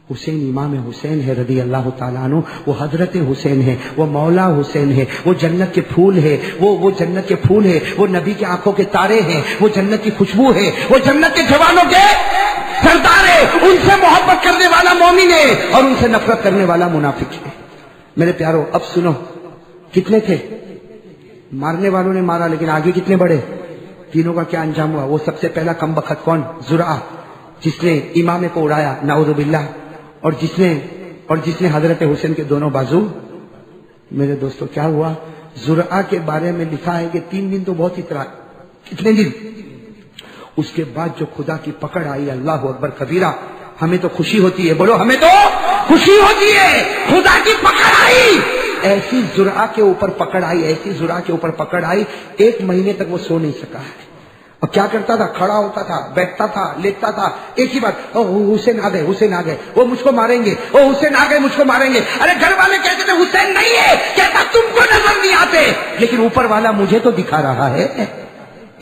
حسین امام حسین ہے رضی اللہ تعالیٰ عنہ، وہ حضرت حسین ہے، وہ مولا حسین ہے، وہ جنت کے پھول ہے، وہ جنت کے پھول ہے، وہ نبی کی آنکھوں کے تارے ہیں، وہ جنت کی خوشبو ہے، وہ جنت کے جوانوں کے سردار ہے۔ ان سے محبت کرنے والا مومن ہے اور ان سے نفرت کرنے والا منافق ہے۔ میرے پیارو اب سنو، کتنے تھے مارنے والوں نے مارا، لیکن آگے کتنے بڑے؟ تینوں کا کیا انجام ہوا؟ وہ سب سے پہلا کم بخت کون؟ زرعہ، جس نے امام کو اڑایا نعوذ باللہ، اور جس نے حضرت حسین کے دونوں بازو۔ میرے دوستو کیا ہوا؟ زرعہ کے بارے میں لکھا ہے کہ 3 دن تو بہت اترا، کتنے دن؟ اس کے بعد جو خدا کی پکڑ آئی، اللہ اکبر کبیرہ، ہمیں تو خوشی ہوتی ہے، بولو ہمیں تو خوشی ہوتی ہے، خدا کی پکڑ آئی، ایسی زرعہ کے اوپر پکڑ آئی، ایسی زرعہ کے اوپر پکڑ آئی، 1 مہینے تک وہ سو نہیں سکا ہے۔ اور کیا کرتا تھا؟ کھڑا ہوتا تھا، بیٹھتا تھا، لیٹتا تھا، ایک ہی بات، حسین آ گئے، حسین آ گئے، وہ مجھ کو ماریں گے، وہ حسین آ گئے مجھ کو ماریں گے۔ ارے گھر والے کہتے تھے حسین نہیں ہے، کہتا تم کو نظر نہیں آتے، لیکن اوپر والا مجھے تو دکھا رہا ہے۔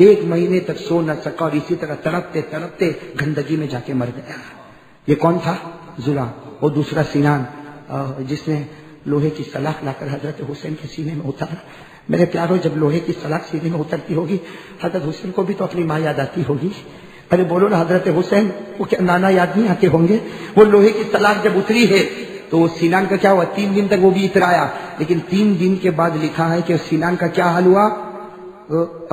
1 مہینے تک سو نہ سکا اور اسی طرح تڑپتے تڑپتے گندگی میں جا کے مر گیا۔ یہ کون تھا؟ زرع۔ وہ دوسرا سینان، جس نے لوہے کی سلاخ لا کر حضرت حسین کے سینے میں اتارا۔ میرے پیاروں، جب لوہے کی سلاخ سینے میں اترتی ہوگی، حضرت حسین کو بھی تو اپنی ماں یاد آتی ہوگی۔ ارے بولو نا، حضرت حسین کو کیا نانا یاد نہیں آتے ہوں گے؟ وہ لوہے کی سلاخ جب اتری ہے تو سینان کا کیا ہوا؟ 3 دن تک وہ بھی اترایا، لیکن 3 دن کے بعد لکھا ہے کہ سینان کا کیا حال ہوا؟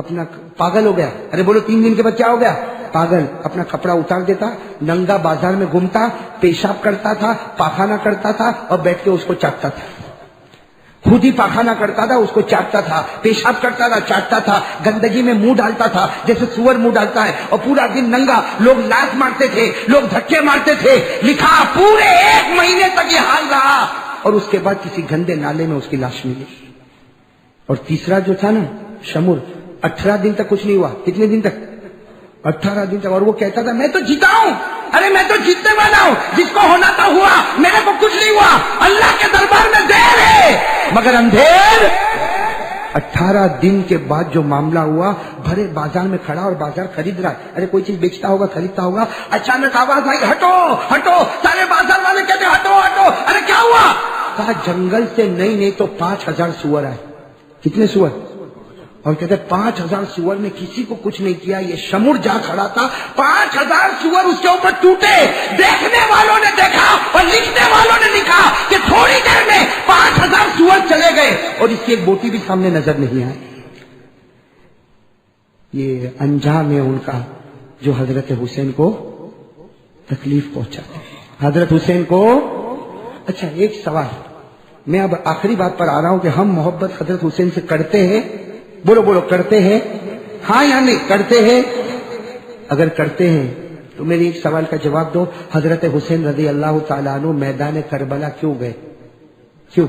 اپنا پاگل ہو گیا۔ ارے بولو 3 دن کے بعد کیا ہو گیا؟ پاگل۔ اپنا کپڑا اتار دیتا، ننگا بازار میں گھومتا، پیشاب کرتا تھا، پاخانہ کرتا تھا اور بیٹھ کے اس کو چاٹتا تھا۔ خود ہی پاخانہ کرتا تھا، اس کو چاٹتا تھا، پیشاب کرتا تھا، چاٹتا تھا، گندگی میں منہ ڈالتا تھا جیسے سور منہ ڈالتا ہے، اور پورا دن ننگا، لوگ لات مارتے تھے، لوگ دھکے مارتے تھے۔ لکھا پورے 1 مہینے تک یہ حال رہا، اور اس کے بعد کسی گندے نالے میں اس کی لاش ملی۔ اور تیسرا جو تھا نا شمر، 18 دن تک کچھ نہیں ہوا۔ کتنے دن تک؟ 18 دن تک۔ اور وہ کہتا تھا میں تو جیتا ہوں، ارے میں تو جیتنے والا ہوں، جس کو ہونا تھا ہوا، میرے کو کچھ نہیں ہوا، اللہ کے دربار میں دیر ہے مگر اندھیر۔ 18 دن کے بعد جو معاملہ ہوا، بھرے بازار میں کھڑا اور بازار خرید رہا ہے۔ ارے کوئی چیز بیچتا ہوگا، خریدتا ہوگا، اچانک آواز آئی ہٹو ہٹو، سارے بازار والے کہتے ہٹو ہٹو۔ ارے کیا ہوا؟ کہا جنگل سے نہیں تو 5000 سور آئے۔ کتنے سور؟ اور کہتے 5000 سور نے کسی کو کچھ نہیں کیا، یہ شمر جا کھڑا تھا، 5000 سور اس کے اوپر ٹوٹے۔ دیکھنے والوں نے دیکھا اور لکھنے والوں نے لکھا کہ تھوڑی دیر میں 5000 سور چلے گئے اور اس کی ایک بوٹی بھی سامنے نظر نہیں آئی۔ یہ انجام ہے ان کا جو حضرت حسین کو تکلیف پہنچاتے ہیں، حضرت حسین کو۔ اچھا ایک سوال، میں اب آخری بات پر آ رہا ہوں کہ ہم محبت حضرت حسین سے کرتے ہیں؟ بولو بولو، کرتے ہیں؟ ہاں یا نہیں کرتے ہیں؟ اگر کرتے ہیں تو میرے ایک سوال کا جواب دو، حضرت حسین رضی اللہ تعالیٰ عنہ میدان کربلا کیوں گئے؟ کیوں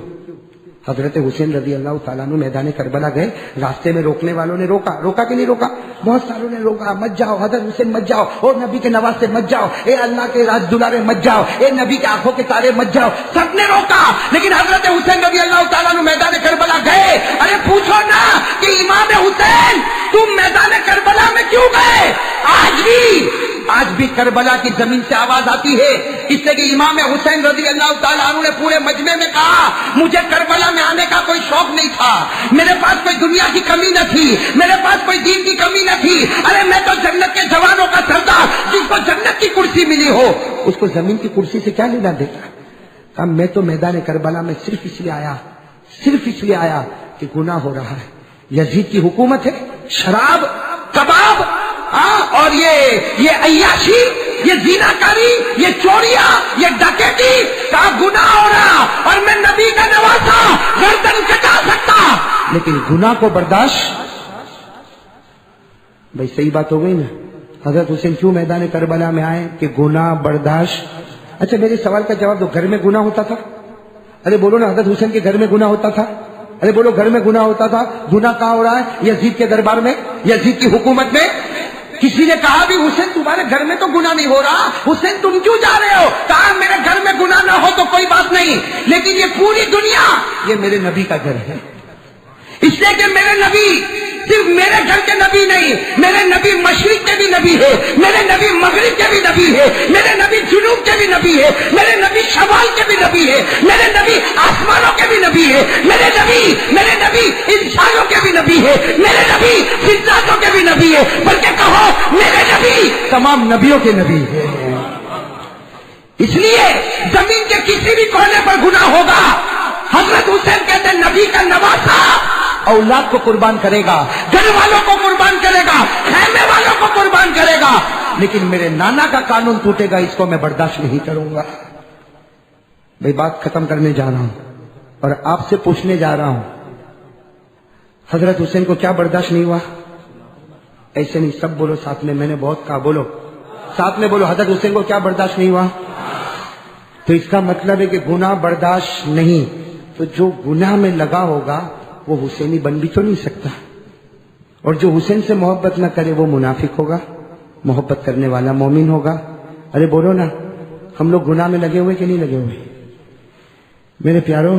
حضرت حسین رضی اللہ تعالیٰ عنہ میدان کربلا گئے؟ راستے میں روکنے والوں نے روکا کہ نہیں روکا؟ بہت ساروں نے روکا، مت جاؤ حضرت حسین مت جاؤ، اور نبی کے نواسے مت جاؤ، اے اللہ کے راز دلارے مت جاؤ، اے نبی کے آنکھوں کے تارے مت جاؤ، سب نے روکا، لیکن حضرت حسین رضی اللہ تعالیٰ عنہ میدان کربلا گئے۔ ارے پوچھو نا کہ امام حسین تم میدان کربلا میں کیوں گئے؟ آج بھی کربلا کی زمین سے آواز آتی ہے، اس لیے کہ امام حسین رضی اللہ تعالیٰ عنہ نے پورے مجمع میں کہا مجھے کربلا میں آنے کا کوئی شوق نہیں تھا، میرے پاس کوئی دنیا کی کمی نہ تھی، میرے پاس کوئی دین کی کمی نہ تھی، ارے میں تو جنت کے جوانوں کا سردار، جس کو جنت کی کرسی ملی ہو اس کو زمین کی کرسی سے کیا لینا دیتا؟ کہا میں تو میدان کربلا میں صرف اس لیے آیا کہ گناہ ہو رہا ہے، یزید کی حکومت ہے، شراب، کباب، اور یہ عیاشی، یہ زیناکاری، یہ چوریاں، یہ ڈکیتی کا گناہ ہو رہا، اور میں نبی کا نواسا گردن کٹا سکتا، لیکن گناہ کو برداشت۔ بھائی صحیح بات ہو گئی نا؟ حضرت حسین کیوں میدان کربلا میں آئے؟ کہ گناہ برداشت۔ اچھا میرے سوال کا جواب دو، گھر میں گناہ ہوتا تھا؟ ارے بولو نا، حضرت حسین کے گھر میں گناہ ہوتا تھا؟ ارے بولو گھر میں گناہ ہوتا تھا۔ گناہ کہاں ہو رہا ہے؟ یزید کے دربار میں، یزید کی حکومت میں۔ کسی نے کہا بھی حسین تمہارے گھر میں تو گناہ نہیں ہو رہا، حسین تم کیوں جا رہے ہو؟ کہا میرے گھر میں گناہ نہ ہوتا تو کوئی بات نہیں، لیکن یہ پوری دنیا یہ میرے نبی کا گھر ہے، اس لیے کہ میرے نبی صرف میرے گھر کے نبی نہیں، میرے نبی مشرق کے بھی نبی ہے، میرے نبی مغرب کے بھی نبی ہے، میرے نبی جنوب کے بھی نبی ہے، میرے نبی شمال کے بھی نبی ہے، میرے نبی آسمانوں کے بھی نبی ہے، میرے نبی انسانوں کے بھی نبی ہے، میرے نبی جناتوں کے بھی نبی ہے، بلکہ کہو میرے نبی تمام نبیوں کے نبی ہے۔ اس لیے زمین کے کسی بھی کونے پر گناہ ہوگا، حضرت حسین کہتے ہیں نبی کا نواسا اولاد کو قربان کرے گا، گھر والوں کو قربان کرے گا، خیمے والوں کو قربان کرے گا، لیکن میرے نانا کا قانون ٹوٹے گا، اس کو میں برداشت نہیں کروں گا۔ بھئی بات ختم کرنے جا رہا ہوں اور آپ سے پوچھنے جا رہا ہوں، حضرت حسین کو کیا برداشت نہیں ہوا؟ ایسے نہیں، سب بولو ساتھ میں، میں نے بہت کہا، بولو ساتھ میں، بولو حضرت حسین کو کیا برداشت نہیں ہوا؟ تو اس کا مطلب ہے کہ گناہ برداشت نہیں، تو جو گناہ میں لگا ہوگا وہ حسینی بن بھی تو نہیں سکتا، اور جو حسین سے محبت نہ کرے وہ منافق ہوگا، محبت کرنے والا مومن ہوگا۔ ارے بولو نا، ہم لوگ گناہ میں لگے ہوئے کہ نہیں لگے ہوئے؟ میرے پیارو،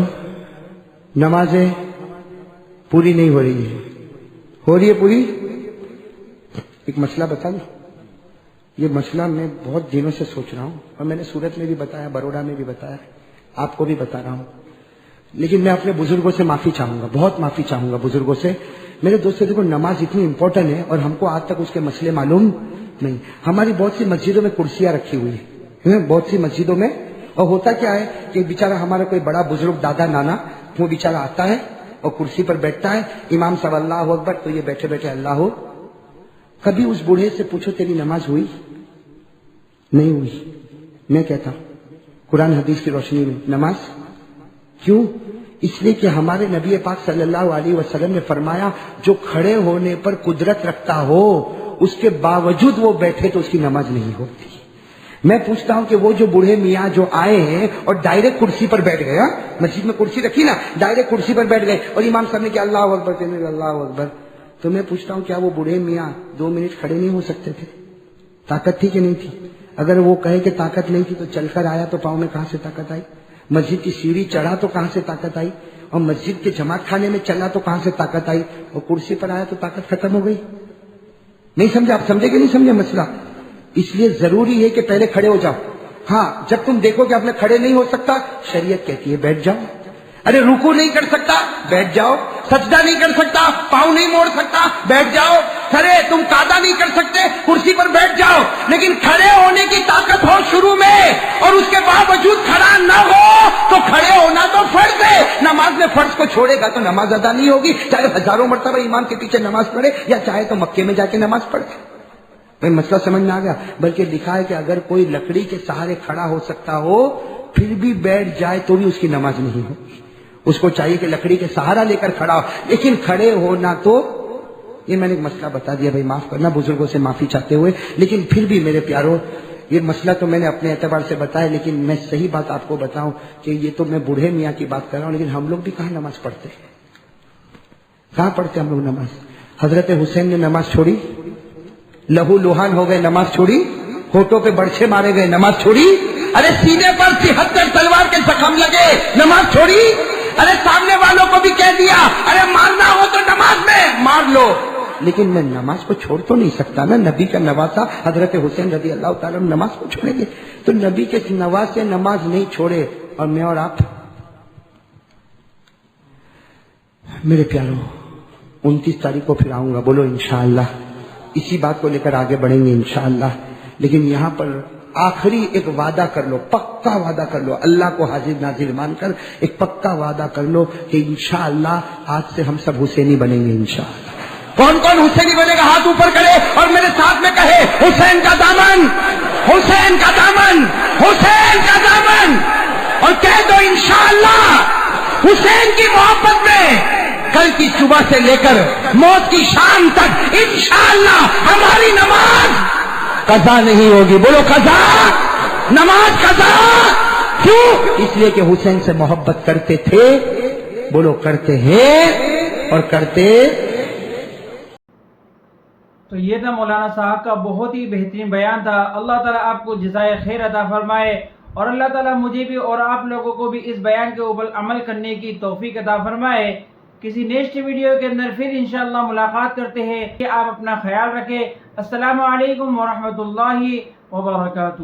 نمازیں پوری نہیں ہو رہی ہے، ہو رہی ہے پوری؟ ایک مسئلہ بتا دوں، یہ مسئلہ میں بہت دنوں سے سوچ رہا ہوں، اور میں نے سورت میں بھی بتایا، بروڑا میں بھی بتایا، آپ کو بھی بتا رہا ہوں، لیکن میں اپنے بزرگوں سے معافی چاہوں گا، بہت معافی چاہوں گا بزرگوں سے۔ میرے دوستوں، دیکھو نماز اتنی امپورٹنٹ ہے اور ہم کو آج تک اس کے مسئلے معلوم نہیں۔ ہماری بہت سی مسجدوں میں کرسیاں رکھی ہوئی ہیں، بہت سی مسجدوں میں، اور ہوتا کیا ہے کہ بیچارہ ہمارا کوئی بڑا بزرگ دادا نانا وہ بیچارہ آتا ہے اور کرسی پر بیٹھتا ہے، امام صاحب اللہ اکبر تو یہ بیٹھے بیٹھے اللہ ہو۔ کبھی اس بوڑھے سے پوچھو تیری نماز ہوئی؟ نہیں ہوئی۔ میں کہتا ہوں قرآن حدیث کی روشنی میں نماز کیوں؟ اس لیے کہ ہمارے نبی پاک صلی اللہ علیہ وسلم نے فرمایا جو کھڑے ہونے پر قدرت رکھتا ہو اس کے باوجود وہ بیٹھے تو اس کی نماز نہیں ہوتی۔ میں پوچھتا ہوں کہ وہ جو بوڑھے میاں جو آئے ہیں اور ڈائریکٹ کرسی پر بیٹھ گئے، مسجد میں کرسی رکھی نا، ڈائریکٹ کرسی پر بیٹھ گئے اور امام صاحب نے کہا اللہ اکبر، اللہ اکبر، تو میں پوچھتا ہوں کیا وہ بوڑھے میاں 2 منٹ کھڑے نہیں ہو سکتے تھے؟ طاقت تھی کہ نہیں تھی؟ اگر وہ کہے کہ طاقت نہیں تھی تو چل کر آیا تو پاؤں میں کہاں سے طاقت آئی؟ مسجد کی سیڑھی چڑھا تو کہاں سے طاقت آئی؟ اور مسجد کے جماعت خانے میں چلا تو کہاں سے طاقت آئی؟ اور کرسی پر آیا تو طاقت ختم ہو گئی؟ نہیں سمجھے؟ آپ سمجھے کہ نہیں سمجھے مسئلہ؟ اس لیے ضروری ہے کہ پہلے کھڑے ہو جاؤ۔ ہاں، جب تم دیکھو کہ آپ نے کھڑے نہیں ہو سکتا، شریعت کہتی ہے بیٹھ جاؤ۔ ارے رکوع نہیں کر سکتا، بیٹھ جاؤ۔ سجدہ نہیں کر سکتا، پاؤں نہیں موڑ سکتا، بیٹھ جاؤ۔ ارے تم قعدہ نہیں کر سکتے، کرسی پر بیٹھ جاؤ۔ لیکن کھڑے ہونے کی طاقت ہو شروع میں اور اس کے باوجود کھڑا نہ ہو تو کھڑے ہونا تو فرض ہے۔ نماز میں فرض کو چھوڑے گا تو نماز ادا نہیں ہوگی، چاہے ہزاروں مرتبہ امام کے پیچھے نماز پڑھے یا چاہے تو مکے میں جا کے نماز پڑھے۔ بھائی مسئلہ سمجھ میں آ گیا؟ بلکہ لکھا ہے کہ اگر کوئی لکڑی کے سہارے کھڑا ہو سکتا ہو پھر بھی بیٹھ جائے تو بھی اس کی نماز نہیں ہوگی، اس کو چاہیے کہ لکڑی کے سہارا لے کر کھڑا ہو، لیکن کھڑے ہونا تو یہ میں نے ایک مسئلہ بتا دیا، بھائی معاف کرنا بزرگوں سے معافی چاہتے ہوئے، لیکن پھر بھی میرے پیارو یہ مسئلہ تو میں نے اپنے اعتبار سے بتایا، لیکن میں صحیح بات آپ کو بتاؤں کہ یہ تو میں بوڑھے میاں کی بات کر رہا ہوں، لیکن ہم لوگ بھی کہاں نماز پڑھتے ہیں؟ کہاں پڑھتے ہم لوگ نماز؟ حضرت حسین نے نماز چھوڑی، لہو لوہان ہو گئے نماز چھوڑی، ہونٹوں پہ برچھے مارے گئے نماز چھوڑی، ارے سینے پر 73 تلوار کے زخم لگے نماز چھوڑی، ارے سامنے والوں کو بھی کہہ دیا ارے مارنا ہو تو نماز میں مار لو، لیکن میں نماز کو چھوڑ تو نہیں سکتا نا۔ نبی کا نواسا حضرت حسین رضی اللہ تعالیٰ نماز کو چھوڑیں گے؟ تو نبی کے نواسے نماز نہیں چھوڑے، اور میں اور آپ میرے پیارو 29 تاریخ کو پھر آؤں گا، بولو انشاءاللہ، اسی بات کو لے کر آگے بڑھیں گے انشاءاللہ۔ لیکن یہاں پر آخری ایک وعدہ کر لو، پکا وعدہ کر لو، اللہ کو حاضر ناظر مان کر ایک پکا وعدہ کر لو کہ انشاءاللہ آج سے ہم سب حسینی بنیں گے انشاءاللہ۔ کون کون حسینی بنے گا ہاتھ اوپر کرے اور میرے ساتھ میں کہے حسین کا دامن، حسین کا دامن، حسین کا دامن، اور کہہ دو انشاءاللہ حسین کی محبت میں کل کی صبح سے لے کر موت کی شام تک انشاءاللہ ہماری نماز قضا نہیں ہوگی۔ بولو قضا، نماز قضا۔ کیوں؟ اس لیے کہ حسین سے محبت کرتے تھے، بولو کرتے ہیں اور کرتے۔ تو یہ تھا مولانا صاحب کا بہت ہی بہترین بیان تھا، اللہ تعالیٰ آپ کو جزائے خیر عطا فرمائے اور اللہ تعالیٰ مجھے بھی اور آپ لوگوں کو بھی اس بیان کے اوپر عمل کرنے کی توفیق عطا فرمائے۔ کسی نیکسٹ ویڈیو کے اندر پھر انشاءاللہ ملاقات کرتے ہیں کہ آپ اپنا خیال رکھیں۔ السلام علیکم ورحمۃ اللہ وبرکاتہ۔